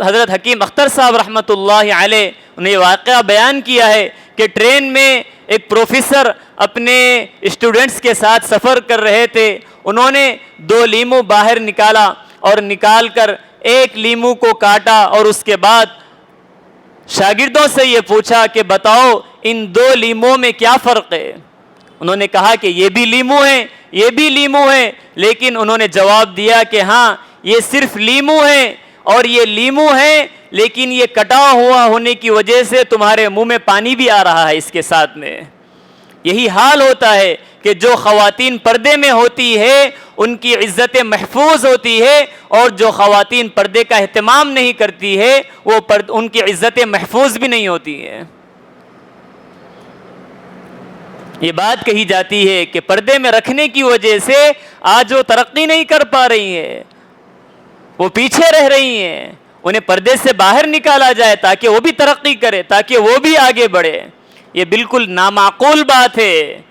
حضرت حکیم اختر صاحب رحمۃ اللہ علیہ نے یہ واقعہ بیان کیا ہے کہ ٹرین میں ایک پروفیسر اپنے اسٹوڈنٹس کے ساتھ سفر کر رہے تھے، انہوں نے 2 لیمو باہر نکالا اور نکال کر ایک لیمو کو کاٹا اور اس کے بعد شاگردوں سے یہ پوچھا کہ بتاؤ ان 2 لیموں میں کیا فرق ہے؟ انہوں نے کہا کہ یہ بھی لیمو ہیں، یہ بھی لیمو ہیں، لیکن انہوں نے جواب دیا کہ ہاں یہ صرف لیمو ہیں اور یہ لیمو ہیں، لیکن یہ کٹا ہوا ہونے کی وجہ سے تمہارے منہ میں پانی بھی آ رہا ہے اس کے ساتھ میں۔ یہی حال ہوتا ہے کہ جو خواتین پردے میں ہوتی ہے ان کی عزت محفوظ ہوتی ہے، اور جو خواتین پردے کا اہتمام نہیں کرتی ہے وہ ان کی عزت محفوظ بھی نہیں ہوتی ہے۔ یہ بات کہی جاتی ہے کہ پردے میں رکھنے کی وجہ سے آج وہ ترقی نہیں کر پا رہی ہیں، وہ پیچھے رہ رہی ہیں، انہیں پردے سے باہر نکالا جائے تاکہ وہ بھی ترقی کرے، تاکہ وہ بھی آگے بڑھے۔ یہ بالکل نامعقول بات ہے،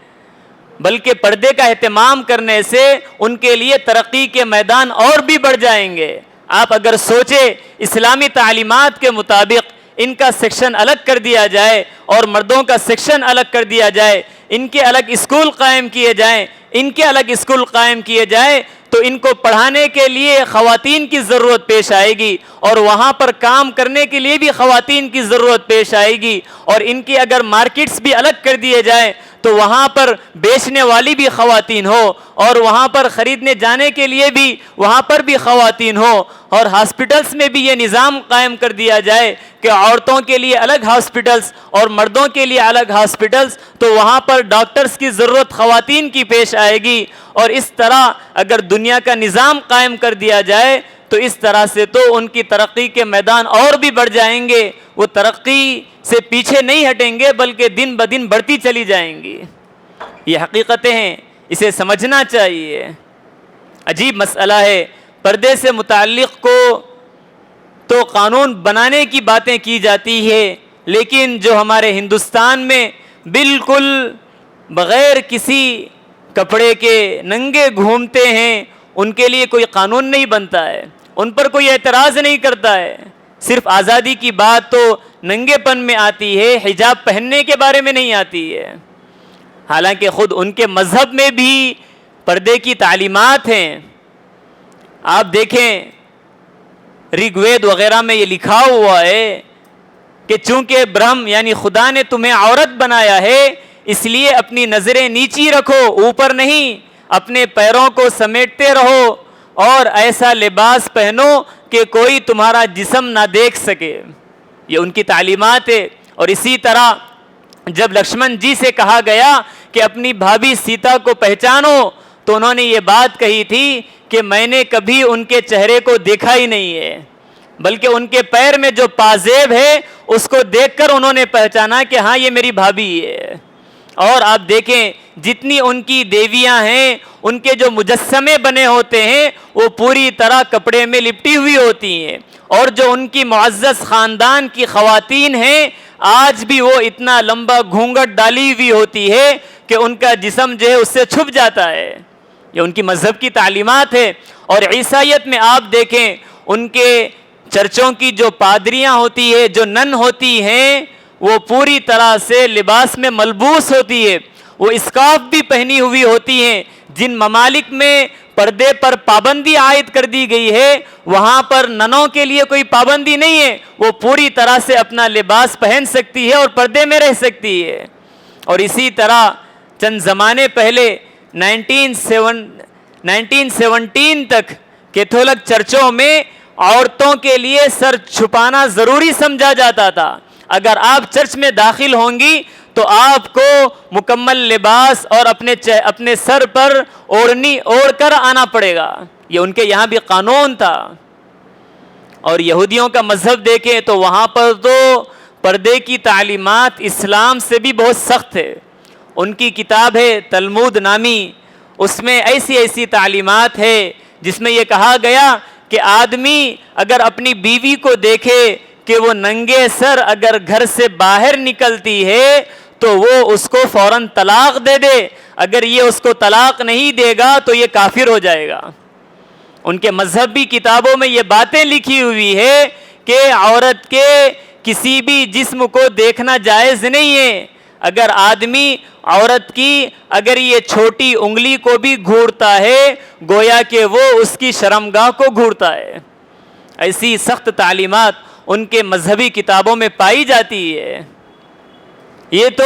بلکہ پردے کا اہتمام کرنے سے ان کے لیے ترقی کے میدان اور بھی بڑھ جائیں گے۔ آپ اگر سوچیں اسلامی تعلیمات کے مطابق ان کا سیکشن الگ کر دیا جائے اور مردوں کا سیکشن الگ کر دیا جائے، ان کے الگ اسکول قائم کیے جائیں، ان کے الگ اسکول قائم کیے جائیں، تو ان کو پڑھانے کے لیے خواتین کی ضرورت پیش آئے گی، اور وہاں پر کام کرنے کے لیے بھی خواتین کی ضرورت پیش آئے گی، اور ان کی اگر مارکیٹس بھی الگ کر دیے جائیں تو وہاں پر بیچنے والی بھی خواتین ہو، اور وہاں پر خریدنے جانے کے لیے بھی وہاں پر بھی خواتین ہو، اور ہاسپٹلس میں بھی یہ نظام قائم کر دیا جائے کہ عورتوں کے لیے الگ ہاسپٹلس اور مردوں کے لیے الگ ہاسپٹلس، تو وہاں پر ڈاکٹرز کی ضرورت خواتین کی پیش آئے گی۔ اور اس طرح اگر دنیا کا نظام قائم کر دیا جائے تو اس طرح سے تو ان کی ترقی کے میدان اور بھی بڑھ جائیں گے، وہ ترقی سے پیچھے نہیں ہٹیں گے بلکہ دن بدن بڑھتی چلی جائیں گی۔ یہ حقیقتیں ہیں، اسے سمجھنا چاہیے۔ عجیب مسئلہ ہے، پردے سے متعلق کو تو قانون بنانے کی باتیں کی جاتی ہے، لیکن جو ہمارے ہندوستان میں بالکل بغیر کسی کپڑے کے ننگے گھومتے ہیں، ان کے لیے کوئی قانون نہیں بنتا ہے، ان پر کوئی اعتراض نہیں کرتا ہے۔ صرف آزادی کی بات تو ننگے پن میں آتی ہے، حجاب پہننے کے بارے میں نہیں آتی ہے، حالانکہ خود ان کے مذہب میں بھی پردے کی تعلیمات ہیں۔ آپ دیکھیں رگ وید وغیرہ میں یہ لکھا ہوا ہے کہ چونکہ برہم یعنی خدا نے تمہیں عورت بنایا ہے، اس لیے اپنی نظریں نیچی رکھو، اوپر نہیں، اپنے پیروں کو سمیٹتے رہو اور ایسا لباس پہنو کہ کوئی تمہارا جسم نہ دیکھ سکے۔ یہ ان کی تعلیمات ہے۔ اور اسی طرح جب لکشمن جی سے کہا گیا کہ اپنی بھابھی سیتا کو پہچانو، تو انہوں نے یہ بات کہی تھی کہ میں نے کبھی ان کے چہرے کو دیکھا ہی نہیں ہے، بلکہ ان کے پیر میں جو پازیب ہے اس کو دیکھ کر انہوں نے پہچانا کہ ہاں یہ میری بھابھی ہے۔ اور آپ دیکھیں جتنی ان کی دیویاں ہیں، ان کے جو مجسمے بنے ہوتے ہیں وہ پوری طرح کپڑے میں لپٹی ہوئی ہوتی ہیں، اور جو ان کی معزز خاندان کی خواتین ہیں آج بھی وہ اتنا لمبا گھونگھٹ ڈالی ہوئی ہوتی ہے کہ ان کا جسم جو ہے اس سے چھپ جاتا ہے۔ یہ ان کی مذہب کی تعلیمات ہے۔ اور عیسائیت میں آپ دیکھیں ان کے چرچوں کی جو پادریاں ہوتی ہے، جو نن ہوتی ہیں، وہ پوری طرح سے لباس میں ملبوس ہوتی ہے، وہ اسکارف بھی پہنی ہوئی ہوتی ہیں۔ جن ممالک میں پردے پر پابندی عائد کر دی گئی ہے، وہاں پر ننوں کے لیے کوئی پابندی نہیں ہے، وہ پوری طرح سے اپنا لباس پہن سکتی ہے اور پردے میں رہ سکتی ہے۔ اور اسی طرح چند زمانے پہلے 1917 تک کیتھولک چرچوں میں عورتوں کے لیے سر چھپانا ضروری سمجھا جاتا تھا۔ اگر آپ چرچ میں داخل ہوں گی تو آپ کو مکمل لباس اور اپنے سر پر اوڑھنی اوڑھ کر آنا پڑے گا، یہ ان کے یہاں بھی قانون تھا۔ اور یہودیوں کا مذہب دیکھیں تو وہاں پر تو پردے کی تعلیمات اسلام سے بھی بہت سخت ہے۔ ان کی کتاب ہے تلمود نامی، اس میں ایسی تعلیمات ہے جس میں یہ کہا گیا کہ آدمی اگر اپنی بیوی کو دیکھے کہ وہ ننگے سر اگر گھر سے باہر نکلتی ہے تو وہ اس کو فوراً طلاق دے دے، اگر یہ اس کو طلاق نہیں دے گا تو یہ کافر ہو جائے گا۔ ان کے مذہبی کتابوں میں یہ باتیں لکھی ہوئی ہے کہ عورت کے کسی بھی جسم کو دیکھنا جائز نہیں ہے۔ اگر آدمی عورت کی اگر یہ چھوٹی انگلی کو بھی گھورتا ہے گویا کہ وہ اس کی شرمگاہ کو گھورتا ہے۔ ایسی سخت تعلیمات ان کے مذہبی کتابوں میں پائی جاتی ہے۔ یہ تو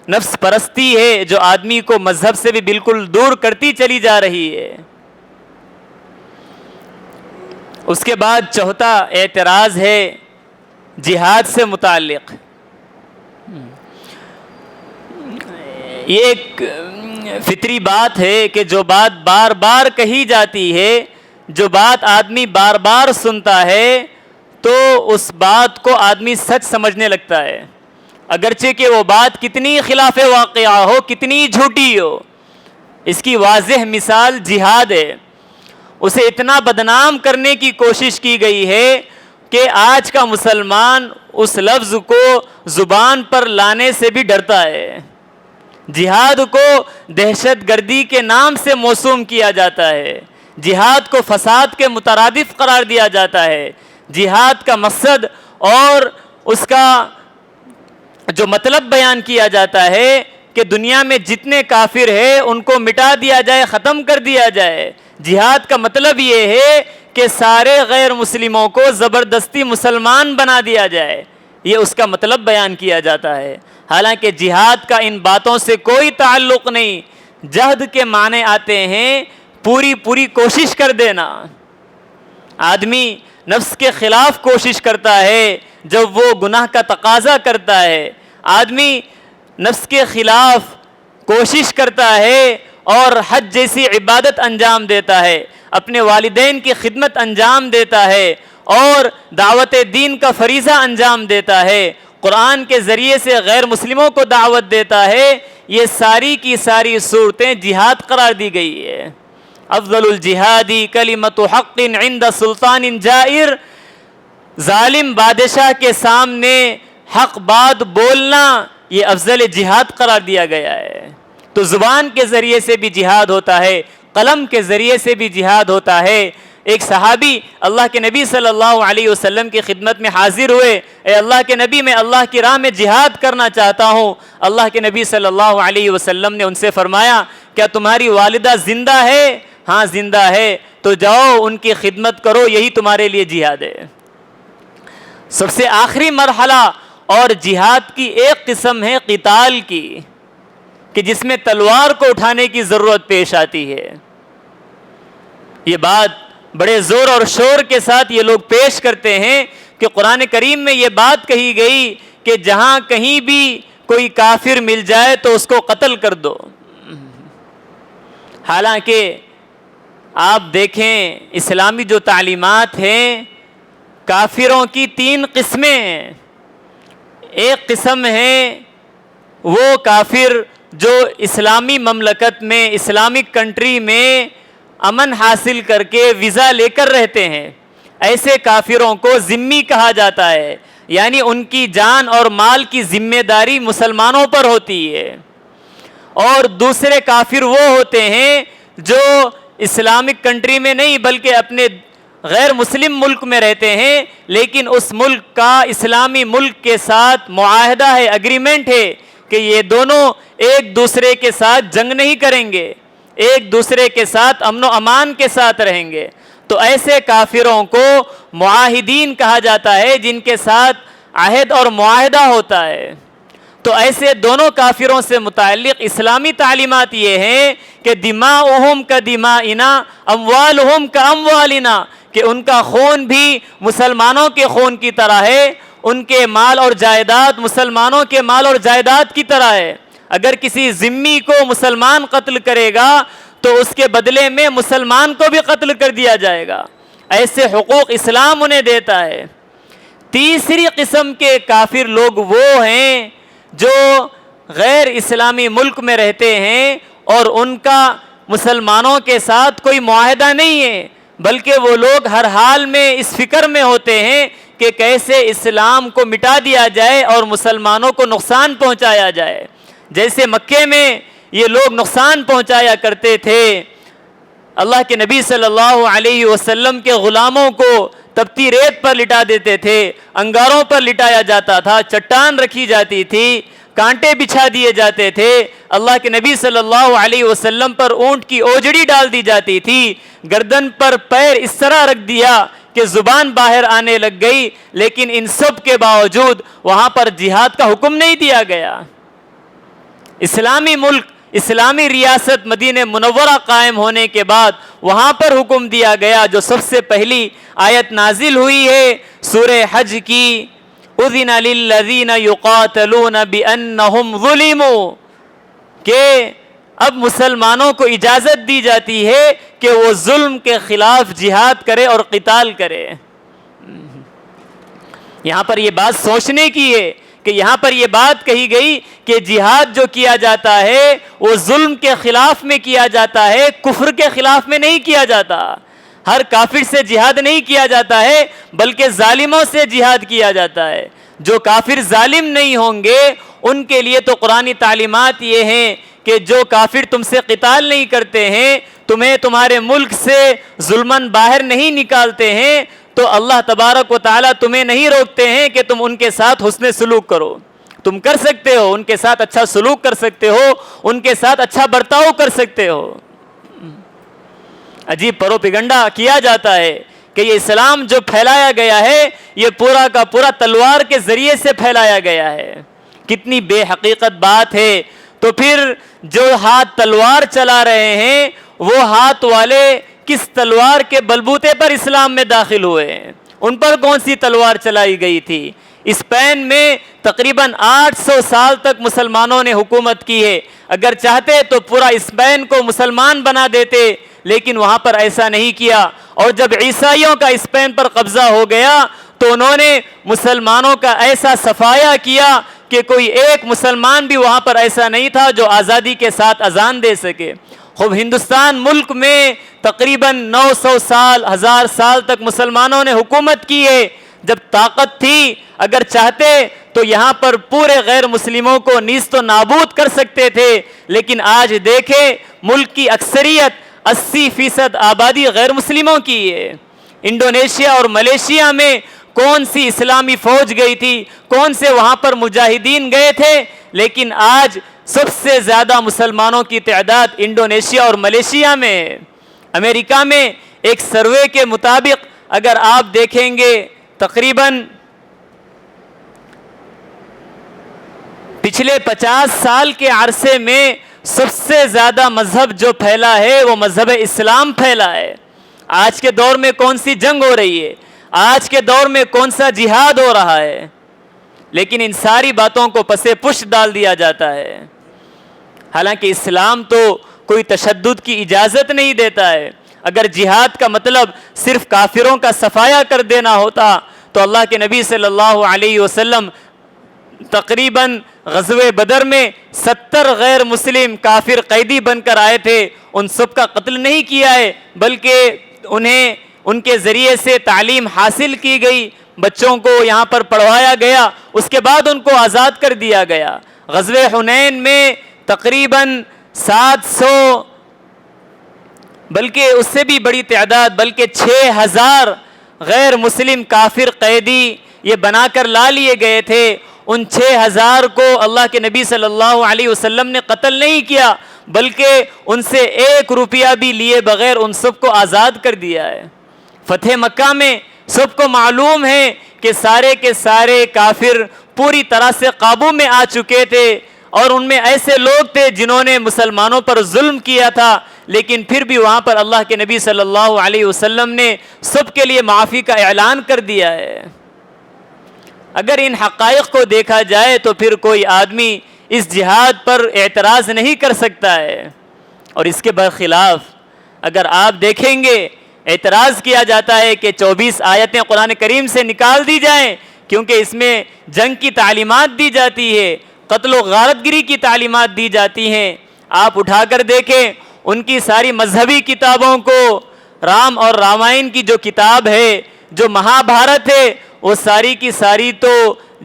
نفس پرستی ہے جو آدمی کو مذہب سے بھی بالکل دور کرتی چلی جا رہی ہے۔ اس کے بعد چوتھا اعتراض ہے جہاد سے متعلق۔ یہ ایک فطری بات ہے کہ جو بات بار بار کہی جاتی ہے، جو بات آدمی بار بار سنتا ہے تو اس بات کو آدمی سچ سمجھنے لگتا ہے، اگرچہ کہ وہ بات کتنی خلاف واقعہ ہو، کتنی جھوٹی ہو۔ اس کی واضح مثال جہاد ہے۔ اسے اتنا بدنام کرنے کی کوشش کی گئی ہے کہ آج کا مسلمان اس لفظ کو زبان پر لانے سے بھی ڈرتا ہے۔ جہاد کو دہشت گردی کے نام سے موسوم کیا جاتا ہے، جہاد کو فساد کے مترادف قرار دیا جاتا ہے۔ جہاد کا مقصد اور اس کا جو مطلب بیان کیا جاتا ہے کہ دنیا میں جتنے کافر ہیں ان کو مٹا دیا جائے، ختم کر دیا جائے۔ جہاد کا مطلب یہ ہے کہ سارے غیر مسلموں کو زبردستی مسلمان بنا دیا جائے، یہ اس کا مطلب بیان کیا جاتا ہے۔ حالانکہ جہاد کا ان باتوں سے کوئی تعلق نہیں۔ جہد کے معنی آتے ہیں پوری کوشش کر دینا۔ آدمی نفس کے خلاف کوشش کرتا ہے جب وہ گناہ کا تقاضا کرتا ہے، آدمی نفس کے خلاف کوشش کرتا ہے اور حج جیسی عبادت انجام دیتا ہے، اپنے والدین کی خدمت انجام دیتا ہے اور دعوت دین کا فریضہ انجام دیتا ہے، قرآن کے ذریعے سے غیر مسلموں کو دعوت دیتا ہے۔ یہ ساری کی ساری صورتیں جہاد قرار دی گئی ہے۔ افضل الجہادی کلمۃ حق عند سلطان جائر، ظالم بادشاہ کے سامنے حق بات بولنا یہ افضل جہاد قرار دیا گیا ہے۔ تو زبان کے ذریعے سے بھی جہاد ہوتا ہے، قلم کے ذریعے سے بھی جہاد ہوتا ہے۔ ایک صحابی اللہ کے نبی صلی اللہ علیہ وسلم کی خدمت میں حاضر ہوئے، اے اللہ کے نبی میں اللہ کی راہ میں جہاد کرنا چاہتا ہوں۔ اللہ کے نبی صلی اللہ علیہ وسلم نے ان سے فرمایا کیا تمہاری والدہ زندہ ہے؟ ہاں زندہ ہے، تو جاؤ ان کی خدمت کرو، یہی تمہارے لیے جہاد ہے۔ سب سے آخری مرحلہ اور جہاد کی ایک قسم ہے قتال کی، کہ جس میں تلوار کو اٹھانے کی ضرورت پیش آتی ہے۔ یہ بات بڑے زور اور شور کے ساتھ یہ لوگ پیش کرتے ہیں کہ قرآن کریم میں یہ بات کہی گئی کہ جہاں کہیں بھی کوئی کافر مل جائے تو اس کو قتل کر دو۔ حالانکہ آپ دیکھیں اسلامی جو تعلیمات ہیں، کافروں کی 3 قسمیں ہیں۔ ایک قسم ہے وہ کافر جو اسلامی مملکت میں، اسلامک کنٹری میں امن حاصل کر کے ویزا لے کر رہتے ہیں، ایسے کافروں کو ذمی کہا جاتا ہے، یعنی ان کی جان اور مال کی ذمہ داری مسلمانوں پر ہوتی ہے۔ اور دوسرے کافر وہ ہوتے ہیں جو اسلامک کنٹری میں نہیں بلکہ اپنے غیر مسلم ملک میں رہتے ہیں، لیکن اس ملک کا اسلامی ملک کے ساتھ معاہدہ ہے، اگریمنٹ ہے کہ یہ دونوں ایک دوسرے کے ساتھ جنگ نہیں کریں گے، ایک دوسرے کے ساتھ امن و امان کے ساتھ رہیں گے۔ تو ایسے کافروں کو معاہدین کہا جاتا ہے، جن کے ساتھ عہد اور معاہدہ ہوتا ہے۔ تو ایسے دونوں کافروں سے متعلق اسلامی تعلیمات یہ ہیں کہ دماؤہم کا دمائنا اموالہم کا اموالنا، کہ ان کا خون بھی مسلمانوں کے خون کی طرح ہے، ان کے مال اور جائیداد مسلمانوں کے مال اور جائیداد کی طرح ہے۔ اگر کسی ذمی کو مسلمان قتل کرے گا تو اس کے بدلے میں مسلمان کو بھی قتل کر دیا جائے گا۔ ایسے حقوق اسلام انہیں دیتا ہے۔ تیسری قسم کے کافر لوگ وہ ہیں جو غیر اسلامی ملک میں رہتے ہیں اور ان کا مسلمانوں کے ساتھ کوئی معاہدہ نہیں ہے، بلکہ وہ لوگ ہر حال میں اس فکر میں ہوتے ہیں کہ کیسے اسلام کو مٹا دیا جائے اور مسلمانوں کو نقصان پہنچایا جائے۔ جیسے مکے میں یہ لوگ نقصان پہنچایا کرتے تھے، اللہ کے نبی صلی اللہ علیہ وسلم کے غلاموں کو تپتی ریت پر لٹا دیتے تھے، انگاروں پر لٹایا جاتا تھا، چٹان رکھی جاتی تھی، کانٹے بچھا دیے جاتے تھے، اللہ کے نبی صلی اللہ علیہ وسلم پر اونٹ کی اوجڑی ڈال دی جاتی تھی، گردن پر پیر اس طرح رکھ دیا کہ زبان باہر آنے لگ گئی، لیکن ان سب کے باوجود وہاں پر جہاد کا حکم نہیں دیا گیا۔ اسلامی ملک، اسلامی ریاست مدینہ منورہ قائم ہونے کے بعد وہاں پر حکم دیا گیا، جو سب سے پہلی آیت نازل ہوئی ہے سورہ حج کی، اذن للذین یقاتلون بانہم ظلموا، کہ اب مسلمانوں کو اجازت دی جاتی ہے کہ وہ ظلم کے خلاف جہاد کرے اور قتال کرے۔ یہاں پر یہ بات سوچنے کی ہے کہ یہاں پر یہ بات کہی گئی کہ جہاد جو کیا جاتا ہے وہ ظلم کے خلاف میں کیا جاتا ہے، کفر کے خلاف میں نہیں کیا جاتا۔ ہر کافر سے جہاد نہیں کیا جاتا ہے، بلکہ ظالموں سے جہاد کیا جاتا ہے۔ جو کافر ظالم نہیں ہوں گے ان کے لیے تو قرآنی تعلیمات یہ ہیں کہ جو کافر تم سے قتال نہیں کرتے ہیں، تمہیں تمہارے ملک سے ظلماً باہر نہیں نکالتے ہیں، تو اللہ تبارک و تعالیٰ تمہیں نہیں روکتے ہیں کہ تم ان کے ساتھ حسن سلوک کرو۔ تم کر سکتے ہو، ان کے ساتھ اچھا سلوک کر سکتے ہو، ان کے ساتھ اچھا برتاؤ کر سکتے ہو۔ عجیب پروپیگنڈا کیا جاتا ہے کہ یہ اسلام جو پھیلایا گیا ہے یہ پورا کا پورا تلوار کے ذریعے سے پھیلایا گیا ہے۔ کتنی بے حقیقت بات ہے۔ تو پھر جو ہاتھ تلوار چلا رہے ہیں وہ ہاتھ والے کس تلوار کے بلبوتے پر اسلام میں داخل ہوئے ہیں؟ ان پر کون سی تلوار چلائی گئی تھی؟ اسپین میں تقریباً 800 سال تک مسلمانوں نے حکومت کی ہے۔ اگر چاہتے تو پورا اسپین کو مسلمان بنا دیتے، لیکن وہاں پر ایسا نہیں کیا۔ اور جب عیسائیوں کا اسپین پر قبضہ ہو گیا تو انہوں نے مسلمانوں کا ایسا صفایا کیا کہ کوئی ایک مسلمان بھی وہاں پر ایسا نہیں تھا جو آزادی کے ساتھ اذان دے سکے۔ خوب ہندوستان ملک میں تقریباً 900 سال، 1000 سال تک مسلمانوں نے حکومت کی ہے۔ جب طاقت تھی، اگر چاہتے تو یہاں پر پورے غیر مسلموں کو نیست و نابود کر سکتے تھے، لیکن آج دیکھیں ملک کی اکثریت 80% آبادی غیر مسلموں کی ہے۔ انڈونیشیا اور ملیشیا میں کون سی اسلامی فوج گئی تھی، کون سے وہاں پر مجاہدین گئے تھے، لیکن آج سب سے زیادہ مسلمانوں کی تعداد انڈونیشیا اور ملیشیا میں ہے۔ امریکہ میں ایک سروے کے مطابق اگر آپ دیکھیں گے تقریباً پچھلے 50 سال کے عرصے میں سب سے زیادہ مذہب جو پھیلا ہے وہ مذہب اسلام پھیلا ہے۔ آج کے دور میں کون سی جنگ ہو رہی ہے، آج کے دور میں کون سا جہاد ہو رہا ہے، لیکن ان ساری باتوں کو پسے پش ڈال دیا جاتا ہے۔ حالانکہ اسلام تو کوئی تشدد کی اجازت نہیں دیتا ہے۔ اگر جہاد کا مطلب صرف کافروں کا صفایا کر دینا ہوتا تو اللہ کے نبی صلی اللہ علیہ وسلم تقریباً غزوہ بدر میں 70 غیر مسلم کافر قیدی بن کر آئے تھے، ان سب کا قتل نہیں کیا ہے، بلکہ انہیں ان کے ذریعے سے تعلیم حاصل کی گئی، بچوں کو یہاں پر پڑھوایا گیا، اس کے بعد ان کو آزاد کر دیا گیا۔ غزوہ حنین میں تقریباً 700 بلکہ اس سے بھی بڑی تعداد، بلکہ 6000 غیر مسلم کافر قیدی یہ بنا کر لا لیے گئے تھے۔ ان 6000 کو اللہ کے نبی صلی اللہ علیہ وسلم نے قتل نہیں کیا، بلکہ ان سے 1 روپیہ بھی لیے بغیر ان سب کو آزاد کر دیا ہے۔ فتح مکہ میں سب کو معلوم ہے کہ سارے کے سارے کافر پوری طرح سے قابو میں آ چکے تھے، اور ان میں ایسے لوگ تھے جنہوں نے مسلمانوں پر ظلم کیا تھا، لیکن پھر بھی وہاں پر اللہ کے نبی صلی اللہ علیہ وسلم نے سب کے لیے معافی کا اعلان کر دیا ہے۔ اگر ان حقائق کو دیکھا جائے تو پھر کوئی آدمی اس جہاد پر اعتراض نہیں کر سکتا ہے، اور اس کے برخلاف اگر آپ دیکھیں گے اعتراض کیا جاتا ہے کہ 24 آیتیں قرآن کریم سے نکال دی جائیں، کیونکہ اس میں جنگ کی تعلیمات دی جاتی ہے، قتل و غارت گری کی تعلیمات دی جاتی ہیں۔ آپ اٹھا کر دیکھیں ان کی ساری مذہبی کتابوں کو، رام اور رامائن کی جو کتاب ہے، جو مہا بھارت ہے، وہ ساری کی ساری تو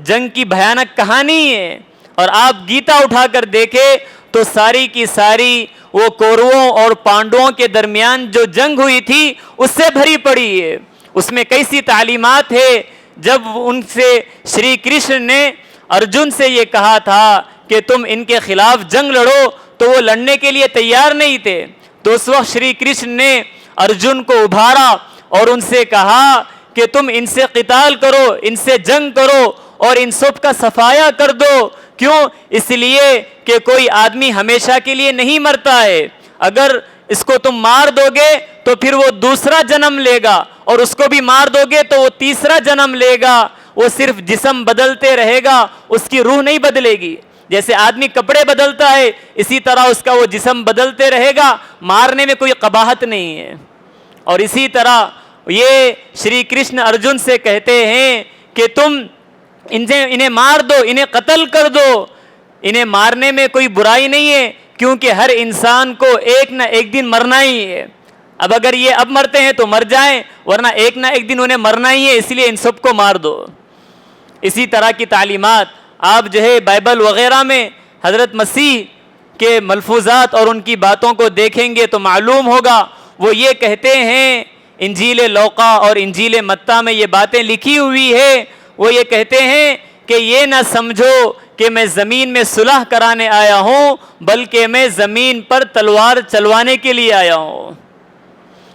جنگ کی بھیانک کہانی ہے، اور آپ گیتا اٹھا کر دیکھیں تو ساری کی ساری وہ کوروں اور پانڈوؤں کے درمیان جو جنگ ہوئی تھی اس سے بھری پڑی ہے۔ اس میں کیسی تعلیمات ہے، جب ان سے شری کرشن نے ارجن سے یہ کہا تھا کہ تم ان کے خلاف جنگ لڑو، تو وہ لڑنے کے لیے تیار نہیں تھے، تو اس وقت شری کرشن نے ارجن کو ابھارا اور ان سے کہا کہ تم ان سے قتال کرو، ان سے جنگ کرو اور ان سب کا صفایا کر دو۔ کیوں؟ اس لیے کہ کوئی آدمی ہمیشہ کے لیے نہیں مرتا ہے، اگر اس کو تم مار دو گے تو پھر وہ دوسرا جنم لے گا، اور اس کو بھی مار دو گے تو وہ تیسرا جنم لے گا، وہ صرف جسم بدلتے رہے گا، اس کی روح نہیں بدلے گی۔ جیسے آدمی کپڑے بدلتا ہے اسی طرح اس کا وہ جسم بدلتے رہے گا، مارنے میں کوئی قباحت نہیں ہے۔ اور اسی طرح یہ شری کرشن ارجن سے کہتے ہیں کہ تم انہیں مار دو، انہیں قتل کر دو، انہیں مارنے میں کوئی برائی نہیں ہے، کیونکہ ہر انسان کو ایک نہ ایک دن مرنا ہی ہے۔ اب اگر یہ اب مرتے ہیں تو مر جائیں، ورنہ ایک نہ ایک دن انہیں مرنا ہی ہے، اس لیے ان سب کو مار دو۔ اسی طرح کی تعلیمات آپ جو ہے بائبل وغیرہ میں حضرت مسیح کے ملفوظات اور ان کی باتوں کو دیکھیں گے تو معلوم ہوگا، وہ یہ کہتے ہیں، انجیل لوقا اور انجیل متی میں یہ باتیں لکھی ہوئی ہے، وہ یہ کہتے ہیں کہ یہ نہ سمجھو کہ میں زمین میں صلح کرانے آیا ہوں، بلکہ میں زمین پر تلوار چلوانے کے لیے آیا ہوں۔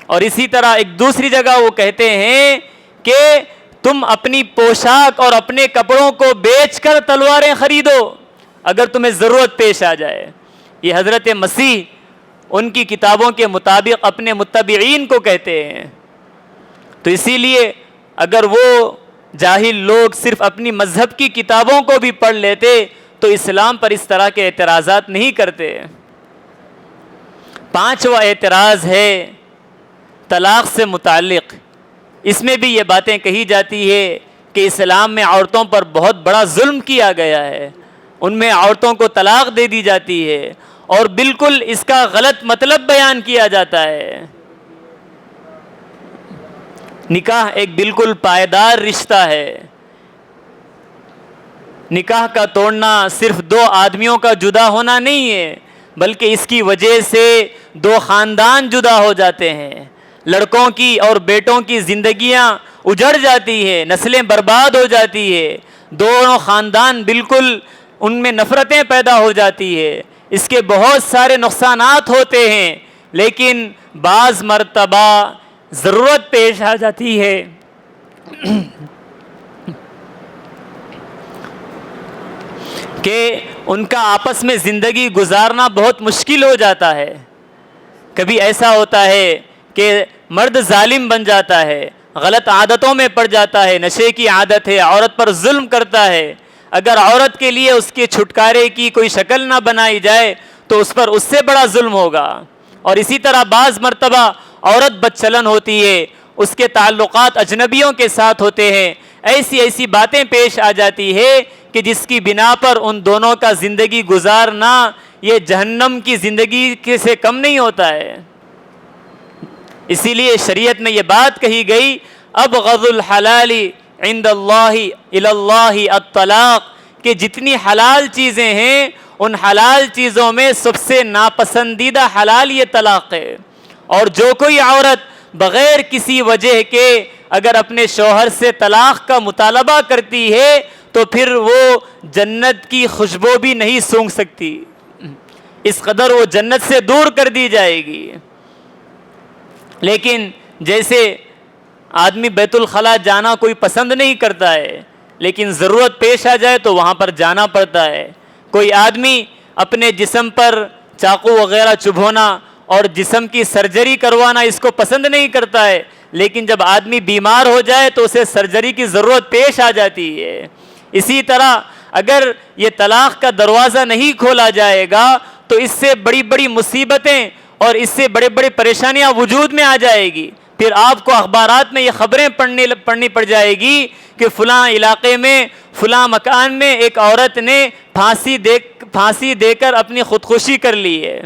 اور اسی طرح ایک دوسری جگہ وہ کہتے ہیں کہ تم اپنی پوشاک اور اپنے کپڑوں کو بیچ کر تلواریں خریدو اگر تمہیں ضرورت پیش آ جائے۔ یہ حضرت مسیح ان کی کتابوں کے مطابق اپنے متبعین کو کہتے ہیں۔ تو اسی لیے اگر وہ جاہل لوگ صرف اپنی مذہب کی کتابوں کو بھی پڑھ لیتے تو اسلام پر اس طرح کے اعتراضات نہیں کرتے۔ 5واں اعتراض ہے طلاق سے متعلق۔ اس میں بھی یہ باتیں کہی جاتی ہے کہ اسلام میں عورتوں پر بہت بڑا ظلم کیا گیا ہے، ان میں عورتوں کو طلاق دے دی جاتی ہے، اور بالکل اس کا غلط مطلب بیان کیا جاتا ہے۔ نکاح ایک بالکل پائیدار رشتہ ہے۔ نکاح کا توڑنا صرف 2 آدمیوں کا جدا ہونا نہیں ہے، بلکہ اس کی وجہ سے 2 خاندان جدا ہو جاتے ہیں، لڑکوں کی اور بیٹوں کی زندگیاں اجڑ جاتی ہیں، نسلیں برباد ہو جاتی ہے، دونوں خاندان بالکل ان میں نفرتیں پیدا ہو جاتی ہے، اس کے بہت سارے نقصانات ہوتے ہیں، لیکن بعض مرتبہ ضرورت پیش آ جاتی ہے کہ ان کا آپس میں زندگی گزارنا بہت مشکل ہو جاتا ہے۔ کبھی ایسا ہوتا ہے کہ مرد ظالم بن جاتا ہے، غلط عادتوں میں پڑ جاتا ہے، نشے کی عادت ہے، عورت پر ظلم کرتا ہے۔ اگر عورت کے لیے اس کے چھٹکارے کی کوئی شکل نہ بنائی جائے تو اس پر اس سے بڑا ظلم ہوگا۔ اور اسی طرح بعض مرتبہ عورت بدچلن ہوتی ہے، اس کے تعلقات اجنبیوں کے ساتھ ہوتے ہیں، ایسی باتیں پیش آ جاتی ہے کہ جس کی بنا پر ان دونوں کا زندگی گزارنا یہ جہنم کی زندگی سے کم نہیں ہوتا ہے۔ اسی لیے شریعت میں یہ بات کہی گئی، ابغض الحلال عند اللہ الی اللہ الطلاق، کہ جتنی حلال چیزیں ہیں ان حلال چیزوں میں سب سے ناپسندیدہ حلال یہ طلاق ہے۔ اور جو کوئی عورت بغیر کسی وجہ کے اگر اپنے شوہر سے طلاق کا مطالبہ کرتی ہے تو پھر وہ جنت کی خوشبو بھی نہیں سونگھ سکتی۔ اس قدر وہ جنت سے دور کر دی جائے گی۔ لیکن جیسے آدمی بیت الخلاء جانا کوئی پسند نہیں کرتا ہے، لیکن ضرورت پیش آ جائے تو وہاں پر جانا پڑتا ہے۔ کوئی آدمی اپنے جسم پر چاقو وغیرہ چبھونا اور جسم کی سرجری کروانا اس کو پسند نہیں کرتا ہے، لیکن جب آدمی بیمار ہو جائے تو اسے سرجری کی ضرورت پیش آ جاتی ہے۔ اسی طرح اگر یہ طلاق کا دروازہ نہیں کھولا جائے گا تو اس سے بڑی بڑی مصیبتیں اور اس سے بڑے بڑے پریشانیاں وجود میں آ جائے گی۔ پھر آپ کو اخبارات میں یہ خبریں پڑھنی پڑ جائے گی کہ فلاں علاقے میں فلاں مکان میں ایک عورت نے پھانسی دے کر اپنی خودکشی کر لی ہے،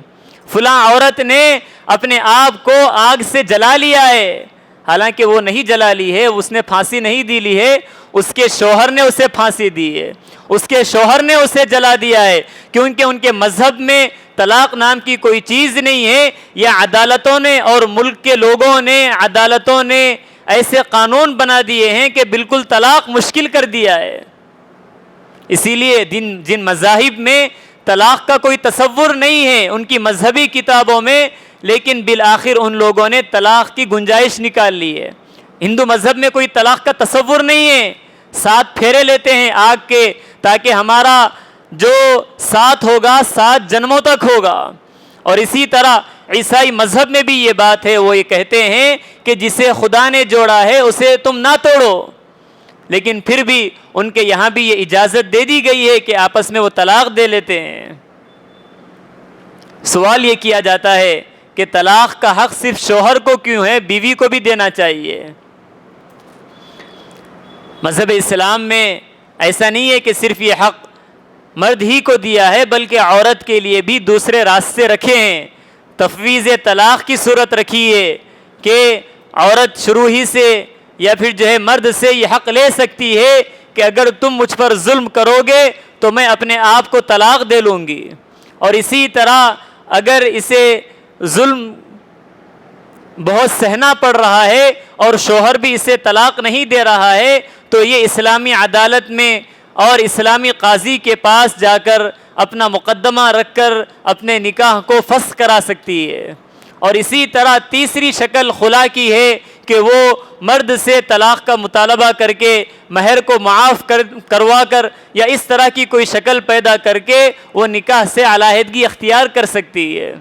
فلاں عورت نے اپنے آپ کو آگ سے جلا لیا ہے۔ حالانکہ وہ نہیں جلا لی ہے، اس نے پھانسی نہیں دی لی ہے، اس کے شوہر نے اسے پھانسی دی ہے، اس کے شوہر نے اسے جلا دیا ہے، کیونکہ ان کے مذہب میں طلاق نام کی کوئی چیز نہیں ہے۔ یہ عدالتوں نے اور ملک کے لوگوں نے، عدالتوں نے ایسے قانون بنا دیے ہیں کہ بالکل طلاق مشکل کر دیا ہے۔ اسی لیے جن مذاہب میں طلاق کا کوئی تصور نہیں ہے ان کی مذہبی کتابوں میں، لیکن بالآخر ان لوگوں نے طلاق کی گنجائش نکال لی ہے۔ ہندو مذہب میں کوئی طلاق کا تصور نہیں ہے، 7 پھیرے لیتے ہیں آگ کے تاکہ ہمارا جو ساتھ ہوگا 7 جنموں تک ہوگا۔ اور اسی طرح عیسائی مذہب میں بھی یہ بات ہے، وہ یہ کہتے ہیں کہ جسے خدا نے جوڑا ہے اسے تم نہ توڑو، لیکن پھر بھی ان کے یہاں بھی یہ اجازت دے دی گئی ہے کہ آپس میں وہ طلاق دے لیتے ہیں۔ سوال یہ کیا جاتا ہے کہ طلاق کا حق صرف شوہر کو کیوں ہے، بیوی کو بھی دینا چاہیے؟ مذہب اسلام میں ایسا نہیں ہے کہ صرف یہ حق مرد ہی کو دیا ہے، بلکہ عورت کے لیے بھی دوسرے راستے رکھے ہیں۔ تفویض طلاق کی صورت رکھی ہے کہ عورت شروع ہی سے یا پھر جو ہے مرد سے یہ حق لے سکتی ہے کہ اگر تم مجھ پر ظلم کرو گے تو میں اپنے آپ کو طلاق دے لوں گی۔ اور اسی طرح اگر اسے ظلم بہت سہنا پڑ رہا ہے اور شوہر بھی اسے طلاق نہیں دے رہا ہے تو یہ اسلامی عدالت میں اور اسلامی قاضی کے پاس جا کر اپنا مقدمہ رکھ کر اپنے نکاح کو فسخ کرا سکتی ہے۔ اور اسی طرح تیسری شکل خلا کی ہے کہ وہ مرد سے طلاق کا مطالبہ کر کے مہر کو معاف کروا کر یا اس طرح کی کوئی شکل پیدا کر کے وہ نکاح سے علیحدگی اختیار کر سکتی ہے۔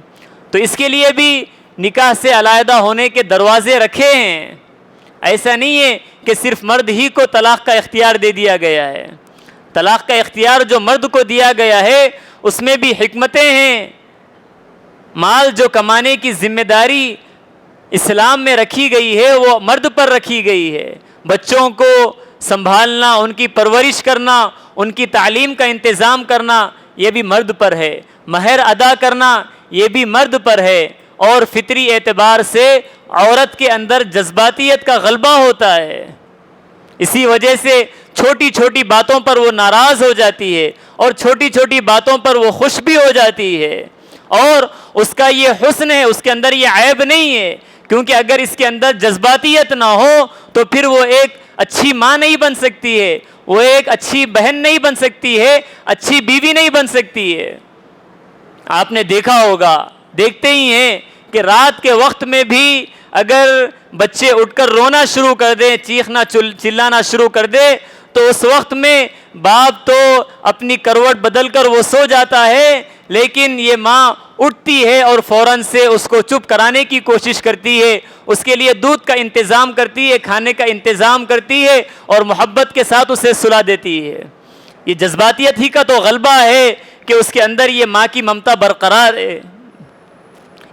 تو اس کے لیے بھی نکاح سے علیحدہ ہونے کے دروازے رکھے ہیں۔ ایسا نہیں ہے کہ صرف مرد ہی کو طلاق کا اختیار دے دیا گیا ہے۔ طلاق کا اختیار جو مرد کو دیا گیا ہے اس میں بھی حکمتیں ہیں۔ مال جو کمانے کی ذمہ داری اسلام میں رکھی گئی ہے وہ مرد پر رکھی گئی ہے۔ بچوں کو سنبھالنا، ان کی پرورش کرنا، ان کی تعلیم کا انتظام کرنا یہ بھی مرد پر ہے۔ مہر ادا کرنا یہ بھی مرد پر ہے۔ اور فطری اعتبار سے عورت کے اندر جذباتیت کا غلبہ ہوتا ہے، اسی وجہ سے چھوٹی چھوٹی باتوں پر وہ ناراض ہو جاتی ہے اور چھوٹی چھوٹی باتوں پر وہ خوش بھی ہو جاتی ہے۔ اور اس کا یہ حسن ہے، اس کے اندر یہ عیب نہیں ہے، کیونکہ اگر اس کے اندر جذباتیت نہ ہو تو پھر وہ ایک اچھی ماں نہیں بن سکتی ہے، وہ ایک اچھی بہن نہیں بن سکتی ہے، اچھی بیوی نہیں بن سکتی ہے۔ آپ نے دیکھا ہوگا، دیکھتے ہی ہیں کہ رات کے وقت میں بھی اگر بچے اٹھ کر رونا شروع کر دیں، چیخنا چلانا شروع کر دے تو اس وقت میں باپ تو اپنی کروٹ بدل کر وہ سو جاتا ہے، لیکن یہ ماں اٹھتی ہے اور فوراً سے اس کو چپ کرانے کی کوشش کرتی ہے، اس کے لیے دودھ کا انتظام کرتی ہے، کھانے کا انتظام کرتی ہے اور محبت کے ساتھ اسے سلا دیتی ہے۔ یہ جذباتیت ہی کا تو غلبہ ہے کہ اس کے اندر یہ ماں کی ممتا برقرار ہے۔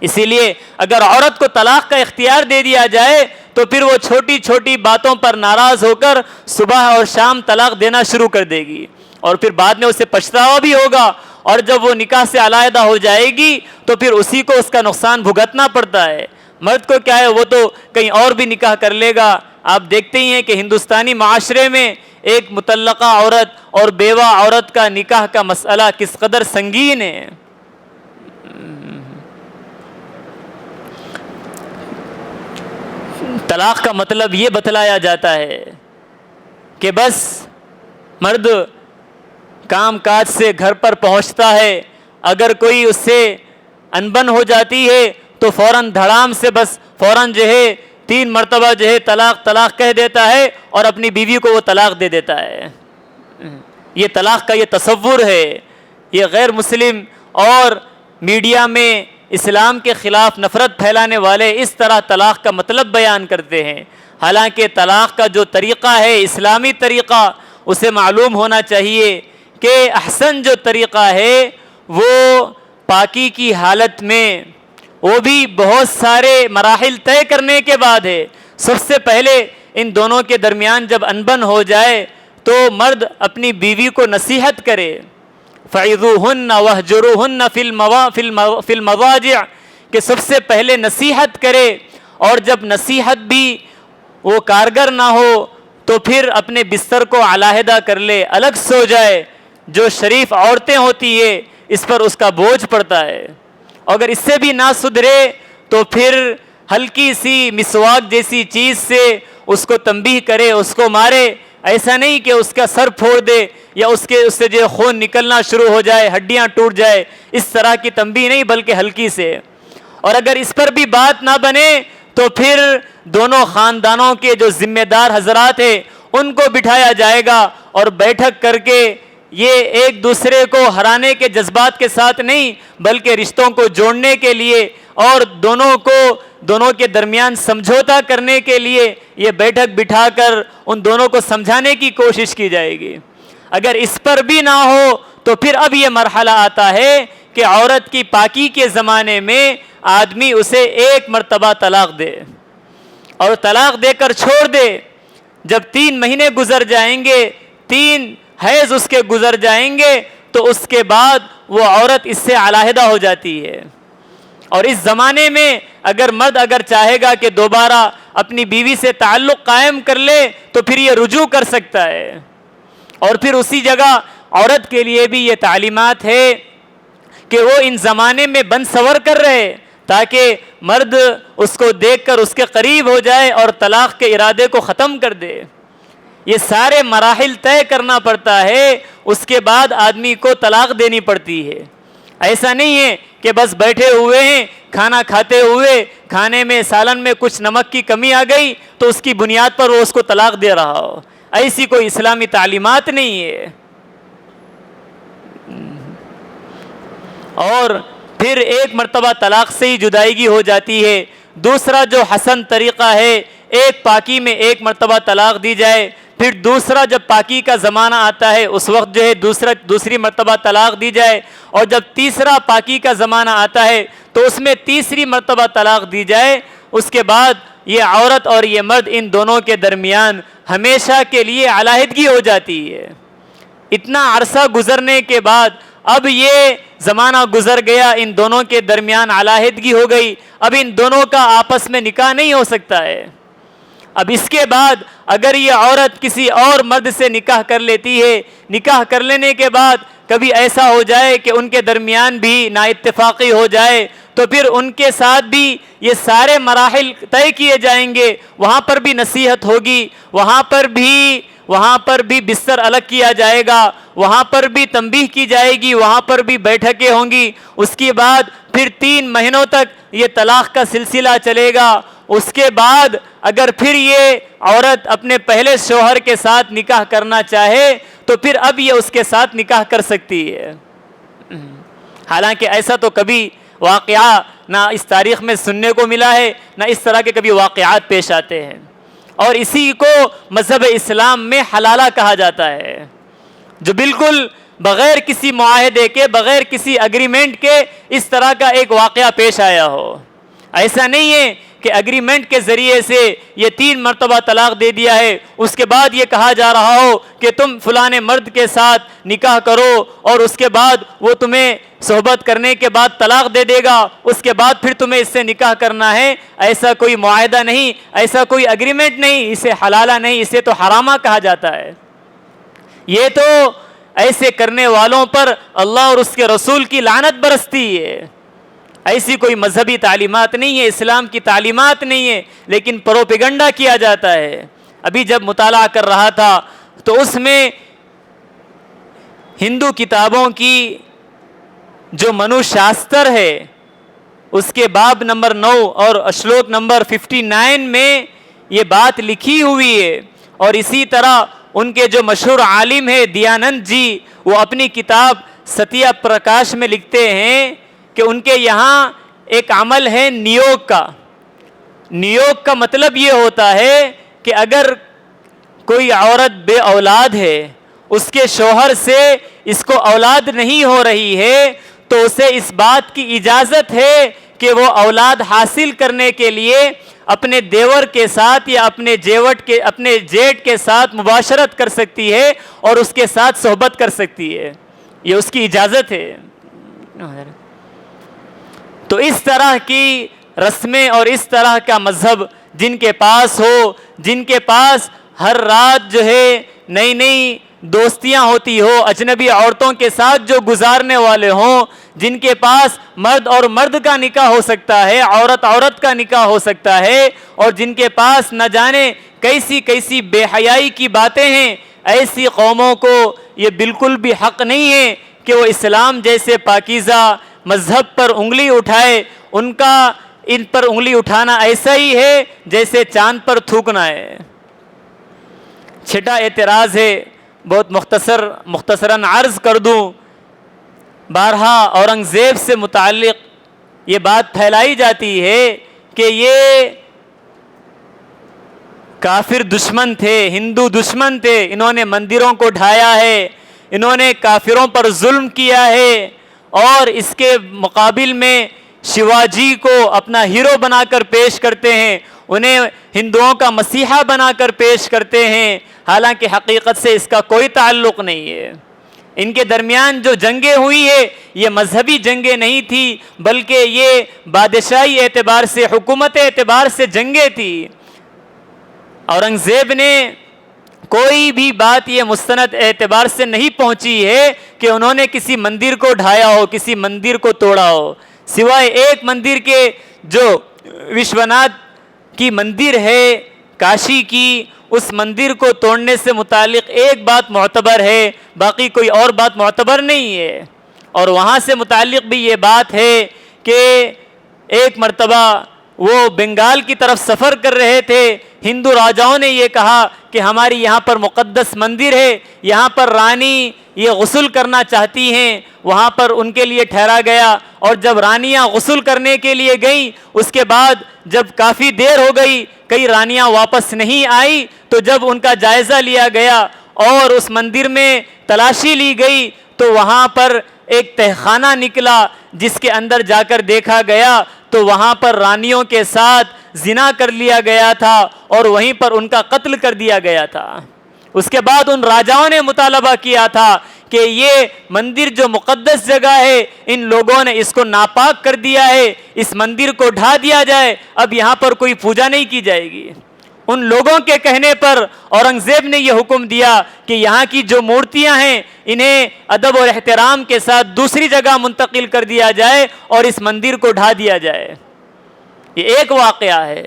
اسی لیے اگر عورت کو طلاق کا اختیار دے دیا جائے تو پھر وہ چھوٹی چھوٹی باتوں پر ناراض ہو کر صبح اور شام طلاق دینا شروع کر دے گی، اور پھر بعد میں اسے پچھتاوا بھی ہوگا، اور جب وہ نکاح سے علیحدہ ہو جائے گی تو پھر اسی کو اس کا نقصان بھگتنا پڑتا ہے۔ مرد کو کیا ہے، وہ تو کہیں اور بھی نکاح کر لے گا۔ آپ دیکھتے ہی ہیں کہ ہندوستانی معاشرے میں ایک مطلقہ عورت اور بیوہ عورت کا نکاح کا مسئلہ کس قدر سنگین ہے۔ طلاق کا مطلب یہ بتلایا جاتا ہے کہ بس مرد کام کاج سے گھر پر پہنچتا ہے اگر کوئی اس سے انبن ہو جاتی ہے تو فوراً دھڑام سے بس فوراً جو ہے 3 مرتبہ جو ہے طلاق طلاق کہہ دیتا ہے اور اپنی بیوی کو وہ طلاق دے دیتا ہے. یہ طلاق کا یہ تصور ہے. یہ غیر مسلم اور میڈیا میں اسلام کے خلاف نفرت پھیلانے والے اس طرح طلاق کا مطلب بیان کرتے ہیں. حالانکہ طلاق کا جو طریقہ ہے اسلامی طریقہ اسے معلوم ہونا چاہیے کہ احسن جو طریقہ ہے وہ پاکی کی حالت میں وہ بھی بہت سارے مراحل طے کرنے کے بعد ہے. سب سے پہلے ان دونوں کے درمیان جب انبن ہو جائے تو مرد اپنی بیوی کو نصیحت کرے فَعِظُوهُنَّ وَاهْجُرُوهُنَّ فِي الْمَضَاجِعِ کہ سب سے پہلے نصیحت کرے, اور جب نصیحت بھی وہ کارگر نہ ہو تو پھر اپنے بستر کو علیحدہ کر لے, الگ سو جائے. جو شریف عورتیں ہوتی ہے اس پر اس کا بوجھ پڑتا ہے. اگر اس سے بھی نہ سدھرے تو پھر ہلکی سی مسواک جیسی چیز سے اس کو تنبیہ کرے, اس کو مارے. ایسا نہیں کہ اس کا سر پھوڑ دے یا اس سے جو خون نکلنا شروع ہو جائے, ہڈیاں ٹوٹ جائے, اس طرح کی تنبیہ نہیں بلکہ ہلکی سے. اور اگر اس پر بھی بات نہ بنے تو پھر دونوں خاندانوں کے جو ذمہ دار حضرات ہیں ان کو بٹھایا جائے گا اور بیٹھک کر کے یہ ایک دوسرے کو ہرانے کے جذبات کے ساتھ نہیں بلکہ رشتوں کو جوڑنے کے لیے اور دونوں کے درمیان سمجھوتا کرنے کے لیے یہ بیٹھک بٹھا کر ان دونوں کو سمجھانے کی کوشش کی جائے گی. اگر اس پر بھی نہ ہو تو پھر اب یہ مرحلہ آتا ہے کہ عورت کی پاکی کے زمانے میں آدمی اسے 1 مرتبہ طلاق دے اور طلاق دے کر چھوڑ دے. جب 3 مہینے گزر جائیں گے, 3 حیض اس کے گزر جائیں گے تو اس کے بعد وہ عورت اس سے علیحدہ ہو جاتی ہے. اور اس زمانے میں مرد اگر چاہے گا کہ دوبارہ اپنی بیوی سے تعلق قائم کر لے تو پھر یہ رجوع کر سکتا ہے. اور پھر اسی جگہ عورت کے لیے بھی یہ تعلیمات ہے کہ وہ ان زمانے میں بن سور کر رہے تاکہ مرد اس کو دیکھ کر اس کے قریب ہو جائے اور طلاق کے ارادے کو ختم کر دے. یہ سارے مراحل طے کرنا پڑتا ہے, اس کے بعد آدمی کو طلاق دینی پڑتی ہے. ایسا نہیں ہے کہ بس بیٹھے ہوئے ہیں, کھانا کھاتے ہوئے کھانے میں سالن میں کچھ نمک کی کمی آ گئی تو اس کی بنیاد پر وہ اس کو طلاق دے رہا ہو. ایسی کوئی اسلامی تعلیمات نہیں ہے. اور پھر 1 مرتبہ طلاق سے ہی جدائیگی ہو جاتی ہے. دوسرا جو حسن طریقہ ہے, ایک پاکی میں 1 مرتبہ طلاق دی جائے, پھر دوسرا جب پاکی کا زمانہ آتا ہے اس وقت جو ہے دوسری مرتبہ طلاق دی جائے, اور جب تیسرا پاکی کا زمانہ آتا ہے تو اس میں تیسری مرتبہ طلاق دی جائے. اس کے بعد یہ عورت اور یہ مرد ان دونوں کے درمیان ہمیشہ کے لیے علیحدگی ہو جاتی ہے. اتنا عرصہ گزرنے کے بعد اب یہ زمانہ گزر گیا, ان دونوں کے درمیان علیحدگی ہو گئی, اب ان دونوں کا آپس میں نکاح نہیں ہو سکتا ہے. اب اس کے بعد اگر یہ عورت کسی اور مرد سے نکاح کر لیتی ہے, نکاح کر لینے کے بعد کبھی ایسا ہو جائے کہ ان کے درمیان بھی نا اتفاقی ہو جائے تو پھر ان کے ساتھ بھی یہ سارے مراحل طے کیے جائیں گے. وہاں پر بھی نصیحت ہوگی, وہاں پر بھی بستر الگ کیا جائے گا, وہاں پر بھی تنبیہ کی جائے گی, وہاں پر بھی بیٹھکیں ہوں گی. اس کے بعد پھر 3 مہینوں تک یہ طلاق کا سلسلہ چلے گا. اس کے بعد اگر پھر یہ عورت اپنے پہلے شوہر کے ساتھ نکاح کرنا چاہے تو پھر اب یہ اس کے ساتھ نکاح کر سکتی ہے. حالانکہ ایسا تو کبھی واقعہ نہ اس تاریخ میں سننے کو ملا ہے, نہ اس طرح کے کبھی واقعات پیش آتے ہیں. اور اسی کو مذہب اسلام میں حلالہ کہا جاتا ہے, جو بالکل بغیر کسی معاہدے کے, بغیر کسی اگریمنٹ کے اس طرح کا ایک واقعہ پیش آیا ہو. ایسا نہیں ہے کہ اگریمنٹ کے ذریعے سے یہ 3 مرتبہ طلاق دے دیا ہے, اس کے بعد یہ کہا جا رہا ہو کہ تم فلاں مرد کے ساتھ نکاح کرو اور اس کے بعد وہ تمہیں صحبت کرنے کے بعد طلاق دے دے گا, اس کے بعد پھر تمہیں اس سے نکاح کرنا ہے. ایسا کوئی معاہدہ نہیں, ایسا کوئی اگریمنٹ نہیں, اسے حلالہ نہیں, اسے تو حرامہ کہا جاتا ہے. یہ تو ایسے کرنے والوں پر اللہ اور اس کے رسول کی لعنت برستی ہے. ایسی کوئی مذہبی تعلیمات نہیں ہے, اسلام کی تعلیمات نہیں ہے, لیکن پروپیگنڈا کیا جاتا ہے. ابھی جب مطالعہ کر رہا تھا تو اس میں ہندو کتابوں کی جو منو شاستر ہے اس کے باب نمبر 9 اور اشلوک نمبر 59 میں یہ بات لکھی ہوئی ہے. اور اسی طرح ان کے جو مشہور عالم ہے دیانند جی، وہ اپنی کتاب ستیہ پرکاش میں لکھتے ہیں کہ ان کے یہاں ایک عمل ہے نیوگ کا. نیوگ کا مطلب یہ ہوتا ہے کہ اگر کوئی عورت بے اولاد ہے، اس کے شوہر سے اس کو اولاد نہیں ہو رہی ہے، تو اسے اس بات کی اجازت ہے کہ وہ اولاد حاصل کرنے کے لیے اپنے دیور کے ساتھ یا اپنے جیٹ کے ساتھ مباشرت کر سکتی ہے اور اس کے ساتھ صحبت کر سکتی ہے. یہ اس کی اجازت ہے. تو اس طرح کی رسمیں اور اس طرح کا مذہب جن کے پاس ہو، جن کے پاس ہر رات جو ہے نئی نئی دوستیاں ہوتی ہو، اجنبی عورتوں کے ساتھ جو گزارنے والے ہوں، جن کے پاس مرد اور مرد کا نکاح ہو سکتا ہے، عورت عورت کا نکاح ہو سکتا ہے، اور جن کے پاس نہ جانے کیسی کیسی بے حیائی کی باتیں ہیں، ایسی قوموں کو یہ بالکل بھی حق نہیں ہے کہ وہ اسلام جیسے پاکیزہ مذہب پر انگلی اٹھائے. ان کا ان پر انگلی اٹھانا ایسا ہی ہے جیسے چاند پر تھوکنا ہے. چھٹا اعتراض ہے، بہت مختصراً عرض کر دوں. بارہا اورنگزیب سے متعلق یہ بات پھیلائی جاتی ہے کہ یہ کافر دشمن تھے، ہندو دشمن تھے، انہوں نے مندروں کو ڈھایا ہے، انہوں نے کافروں پر ظلم کیا ہے، اور اس کے مقابل میں شیواجی کو اپنا ہیرو بنا کر پیش کرتے ہیں، انہیں ہندوؤں کا مسیحا بنا کر پیش کرتے ہیں، حالانکہ حقیقت سے اس کا کوئی تعلق نہیں ہے. ان کے درمیان جو جنگیں ہوئی ہے یہ مذہبی جنگیں نہیں تھی، بلکہ یہ بادشاہی اعتبار سے، حکومت اعتبار سے جنگیں تھی. اورنگزیب نے کوئی بھی بات یہ مستند اعتبار سے نہیں پہنچی ہے کہ انہوں نے کسی مندر کو ڈھایا ہو، کسی مندر کو توڑا ہو، سوائے ایک مندر کے جو وشوناتھ کی مندر ہے کاشی کی، اس مندر کو توڑنے سے متعلق ایک بات معتبر ہے، باقی کوئی اور بات معتبر نہیں ہے. اور وہاں سے متعلق بھی یہ بات ہے کہ ایک مرتبہ وہ بنگال کی طرف سفر کر رہے تھے، ہندو راجاؤں نے یہ کہا کہ ہماری یہاں پر مقدس مندر ہے، یہاں پر رانی یہ غسل کرنا چاہتی ہیں، وہاں پر ان کے لیے ٹھہرا گیا. اور جب رانیاں غسل کرنے کے لیے گئیں، اس کے بعد جب کافی دیر ہو گئی، کئی رانیاں واپس نہیں آئی، تو جب ان کا جائزہ لیا گیا اور اس مندر میں تلاشی لی گئی تو وہاں پر ایک تہخانہ نکلا، جس کے اندر جا کر دیکھا گیا تو وہاں پر رانیوں کے ساتھ زنا کر لیا گیا تھا اور وہیں پر ان کا قتل کر دیا گیا تھا. اس کے بعد ان راجاؤں نے مطالبہ کیا تھا کہ یہ مندر جو مقدس جگہ ہے، ان لوگوں نے اس کو ناپاک کر دیا ہے، اس مندر کو ڈھا دیا جائے، اب یہاں پر کوئی پوجا نہیں کی جائے گی. ان لوگوں کے کہنے پر اورنگزیب نے یہ حکم دیا کہ یہاں کی جو مورتیاں ہیں انہیں ادب اور احترام کے ساتھ دوسری جگہ منتقل کر دیا جائے اور اس مندر کو ڈھا دیا جائے. یہ ایک واقعہ ہے،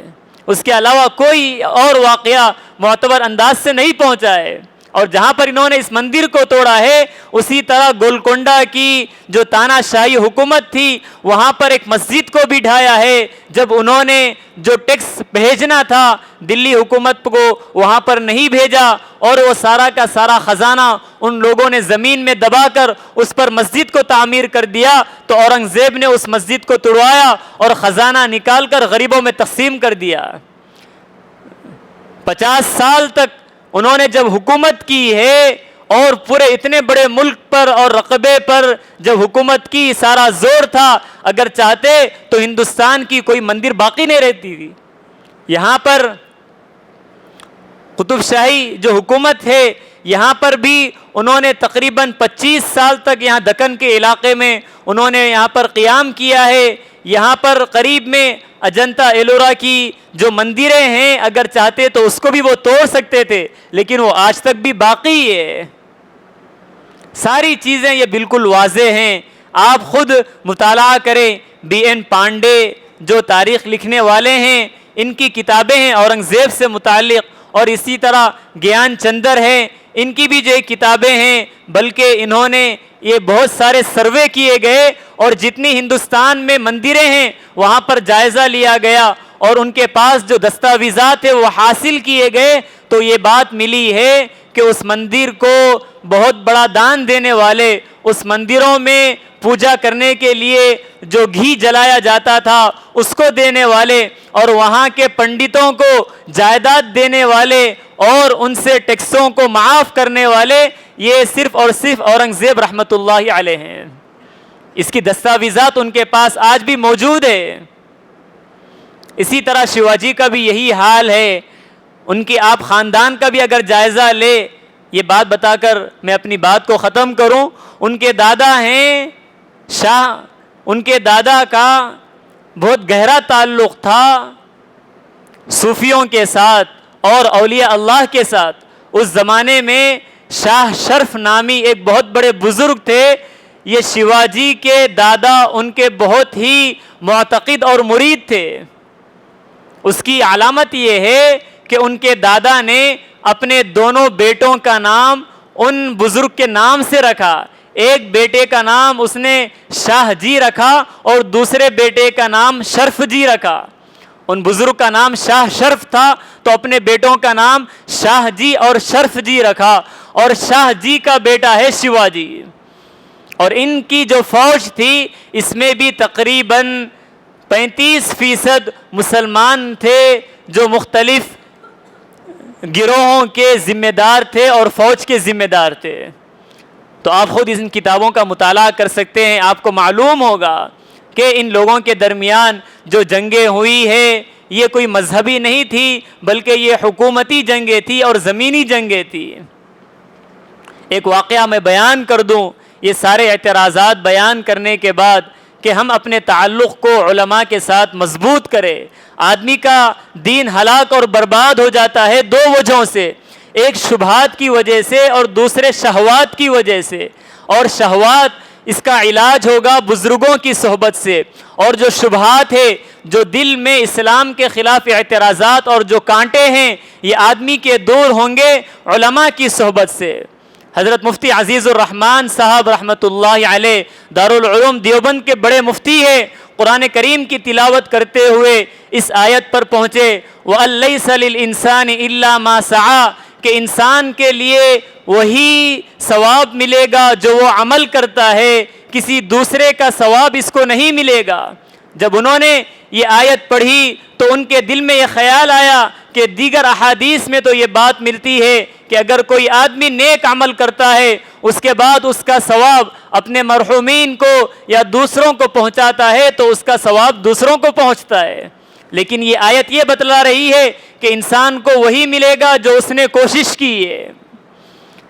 اس کے علاوہ کوئی اور واقعہ معتبر انداز سے نہیں پہنچا ہے. اور جہاں پر انہوں نے اس مندر کو توڑا ہے، اسی طرح گولکنڈہ کی جو تانا شاہی حکومت تھی وہاں پر ایک مسجد کو بھی ڈھایا ہے. جب انہوں نے جو ٹیکس بھیجنا تھا دلی حکومت کو وہاں پر نہیں بھیجا اور وہ سارا کا سارا خزانہ ان لوگوں نے زمین میں دبا کر اس پر مسجد کو تعمیر کر دیا، تو اورنگزیب نے اس مسجد کو توڑوایا اور خزانہ نکال کر غریبوں میں تقسیم کر دیا. 50 سال تک انہوں نے جب حکومت کی ہے اور پورے اتنے بڑے ملک پر اور رقبے پر جب حکومت کی، سارا زور تھا، اگر چاہتے تو ہندوستان کی کوئی مندر باقی نہیں رہتی تھی. یہاں پر قطب شاہی جو حکومت ہے یہاں پر بھی انہوں نے تقریباً 25 سال تک یہاں دکن کے علاقے میں انہوں نے یہاں پر قیام کیا ہے. یہاں پر قریب میں اجنتا ایلورا کی جو مندریں ہیں اگر چاہتے تو اس کو بھی وہ توڑ سکتے تھے، لیکن وہ آج تک بھی باقی ہے. ساری چیزیں یہ بالکل واضح ہیں، آپ خود مطالعہ کریں. بی این پانڈے جو تاریخ لکھنے والے ہیں ان کی کتابیں ہیں اورنگزیب سے متعلق، اور اسی طرح گیان چندر ہیں، ان کی بھی جو کتابیں ہیں، بلکہ انہوں نے یہ بہت سارے سروے کیے گئے اور جتنی ہندوستان میں مندریں ہیں وہاں پر جائزہ لیا گیا اور ان کے پاس جو دستاویزات ہیں وہ حاصل کیے گئے، تو یہ بات ملی ہے کہ اس مندر کو بہت بڑا دان دینے والے، اس مندروں میں پوجا کرنے کے لیے جو گھی جلایا جاتا تھا اس کو دینے والے، اور وہاں کے پنڈتوں کو جائیداد دینے والے اور ان سے ٹیکسوں کو معاف کرنے والے، یہ صرف اور صرف اورنگزیب رحمۃ اللہ علیہ ہیں۔ اس کی دستاویزات ان کے پاس آج بھی موجود ہے۔ اسی طرح شیواجی کا بھی یہی حال ہے۔ ان کی آپ خاندان کا بھی اگر جائزہ لے، یہ بات بتا کر میں اپنی بات کو ختم کروں، ان کے دادا ہیں شاہ، ان کے دادا کا بہت گہرا تعلق تھا صوفیوں کے ساتھ اور اولیاء اللہ کے ساتھ۔ اس زمانے میں شاہ شرف نامی ایک بہت بڑے بزرگ تھے، یہ شیواجی کے دادا ان کے بہت ہی معتقد اور مرید تھے۔ اس کی علامت یہ ہے کہ ان کے دادا نے اپنے دونوں بیٹوں کا نام ان بزرگ کے نام سے رکھا۔ ایک بیٹے کا نام اس نے شاہ جی رکھا اور دوسرے بیٹے کا نام شرف جی رکھا۔ ان بزرگ کا نام شاہ شرف تھا تو اپنے بیٹوں کا نام شاہ جی اور شرف جی رکھا، اور شاہ جی کا بیٹا ہے شیواجی۔ اور ان کی جو فوج تھی اس میں بھی تقریباً 35% مسلمان تھے جو مختلف گروہوں کے ذمہ دار تھے اور فوج کے ذمہ دار تھے۔ تو آپ خود ان کتابوں کا مطالعہ کر سکتے ہیں، آپ کو معلوم ہوگا کہ ان لوگوں کے درمیان جو جنگیں ہوئی ہیں یہ کوئی مذہبی نہیں تھی، بلکہ یہ حکومتی جنگیں تھی اور زمینی جنگیں تھی۔ ایک واقعہ میں بیان کر دوں، یہ سارے اعتراضات بیان کرنے کے بعد کہ ہم اپنے تعلق کو علماء کے ساتھ مضبوط کریں۔ آدمی کا دین ہلاک اور برباد ہو جاتا ہے دو وجہوں سے، ایک شبہات کی وجہ سے اور دوسرے شہوات کی وجہ سے، اور شہوات اس کا علاج ہوگا بزرگوں کی صحبت سے، اور جو شبہات ہے، جو دل میں اسلام کے خلاف اعتراضات اور جو کانٹے ہیں، یہ آدمی کے دور ہوں گے علماء کی صحبت سے۔ حضرت مفتی عزیز الرحمان صاحب رحمۃ اللہ علیہ دارالعلوم دیوبند کے بڑے مفتی ہیں، قرآن کریم کی تلاوت کرتے ہوئے اس آیت پر پہنچے وَأَن لَيْسَ لِلْإِنسَانِ إِلَّا مَا سَعَىٰ، کہ انسان کے لیے وہی ثواب ملے گا جو وہ عمل کرتا ہے، کسی دوسرے کا ثواب اس کو نہیں ملے گا۔ جب انہوں نے یہ آیت پڑھی تو ان کے دل میں یہ خیال آیا کہ دیگر احادیث میں تو یہ بات ملتی ہے کہ اگر کوئی آدمی نیک عمل کرتا ہے اس کے بعد اس کا ثواب اپنے مرحومین کو یا دوسروں کو پہنچاتا ہے تو اس کا ثواب دوسروں کو پہنچتا ہے، لیکن یہ آیت یہ بتلا رہی ہے کہ انسان کو وہی ملے گا جو اس نے کوشش کی ہے۔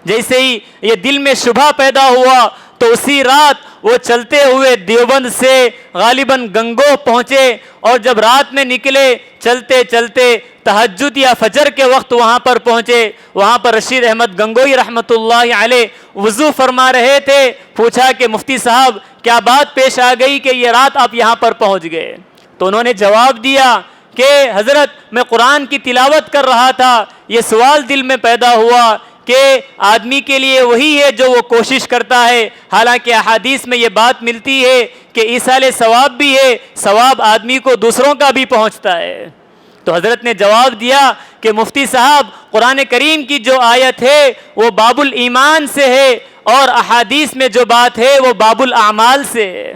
جیسے ہی یہ دل میں شبہ پیدا ہوا تو اسی رات وہ چلتے ہوئے دیوبند سے غالباً گنگوہ پہنچے، اور جب رات میں نکلے چلتے چلتے تہجد یا فجر کے وقت وہاں پر پہنچے، وہاں پر رشید احمد گنگوہی رحمۃ اللہ علیہ وضو فرما رہے تھے۔ پوچھا کہ مفتی صاحب کیا بات پیش آ گئی کہ یہ رات آپ یہاں پر پہنچ گئے؟ تو انہوں نے جواب دیا کہ حضرت میں قرآن کی تلاوت کر رہا تھا، یہ سوال دل میں پیدا ہوا کہ آدمی کے لیے وہی ہے جو وہ کوشش کرتا ہے، حالانکہ احادیث میں یہ بات ملتی ہے کہ ایصال ثواب بھی ہے، ثواب آدمی کو دوسروں کا بھی پہنچتا ہے۔ تو حضرت نے جواب دیا کہ مفتی صاحب قرآن کریم کی جو آیت ہے وہ باب الایمان سے ہے، اور احادیث میں جو بات ہے وہ باب الاعمال سے ہے۔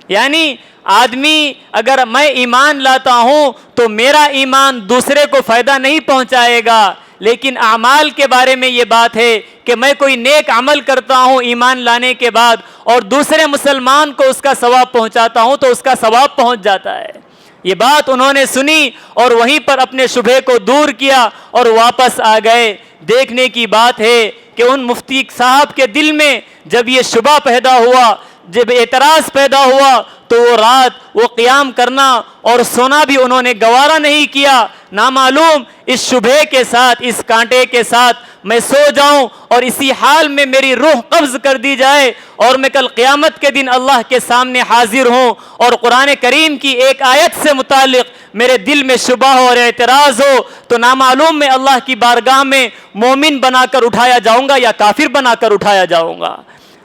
یعنی آدمی اگر میں ایمان لاتا ہوں تو میرا ایمان دوسرے کو فائدہ نہیں پہنچائے گا، لیکن اعمال کے بارے میں یہ بات ہے کہ میں کوئی نیک عمل کرتا ہوں ایمان لانے کے بعد اور دوسرے مسلمان کو اس کا ثواب پہنچاتا ہوں تو اس کا ثواب پہنچ جاتا ہے۔ یہ بات انہوں نے سنی اور وہیں پر اپنے شبہے کو دور کیا اور واپس آ گئے۔ دیکھنے کی بات ہے کہ ان مفتی صاحب کے دل میں جب یہ شبہ پیدا ہوا، جب اعتراض پیدا ہوا تو وہ رات وہ قیام کرنا اور سونا بھی انہوں نے گوارا نہیں کیا۔ نامعلوم اس شبہے کے ساتھ، اس کانٹے کے ساتھ میں سو جاؤں اور اسی حال میں میری روح قبض کر دی جائے اور میں کل قیامت کے دن اللہ کے سامنے حاضر ہوں اور قرآن کریم کی ایک آیت سے متعلق میرے دل میں شبہ ہو اور اعتراض ہو تو نامعلوم میں اللہ کی بارگاہ میں مومن بنا کر اٹھایا جاؤں گا یا کافر بنا کر اٹھایا جاؤں گا۔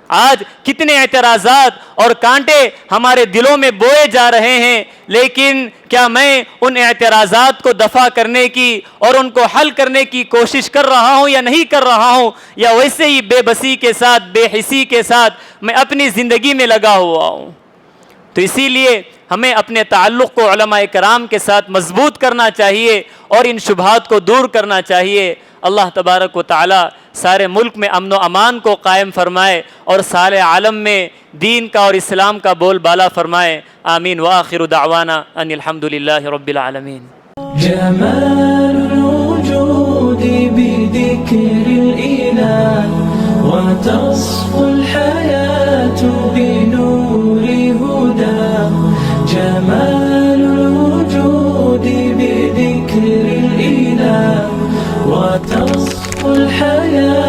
آج کتنے اعتراضات اور کانٹے ہمارے دلوں میں بوئے جا رہے ہیں، لیکن کیا میں ان اعتراضات کو دفع کرنے کی اور ان کو حل کرنے کی کوشش کر رہا ہوں یا نہیں کر رہا ہوں، یا ویسے ہی بے بسی کے ساتھ بے حسی کے ساتھ میں اپنی زندگی میں لگا ہوا ہوں؟ تو اسی لیے ہمیں اپنے تعلق کو علماء کرام کے ساتھ مضبوط کرنا چاہیے اور ان شبہات کو دور کرنا چاہیے۔ اللہ تبارک و تعالی سارے ملک میں امن و امان کو قائم فرمائے اور سارے عالم میں دین کا اور اسلام کا بول بالا فرمائے۔ آمین وآخر دعوانا ان الحمدللہ رب العالمین۔ جمال الوجود بذكر الإله وتصفو الحياة بنور هداه جمال الوجود بذكر الإله وتصفو الحياة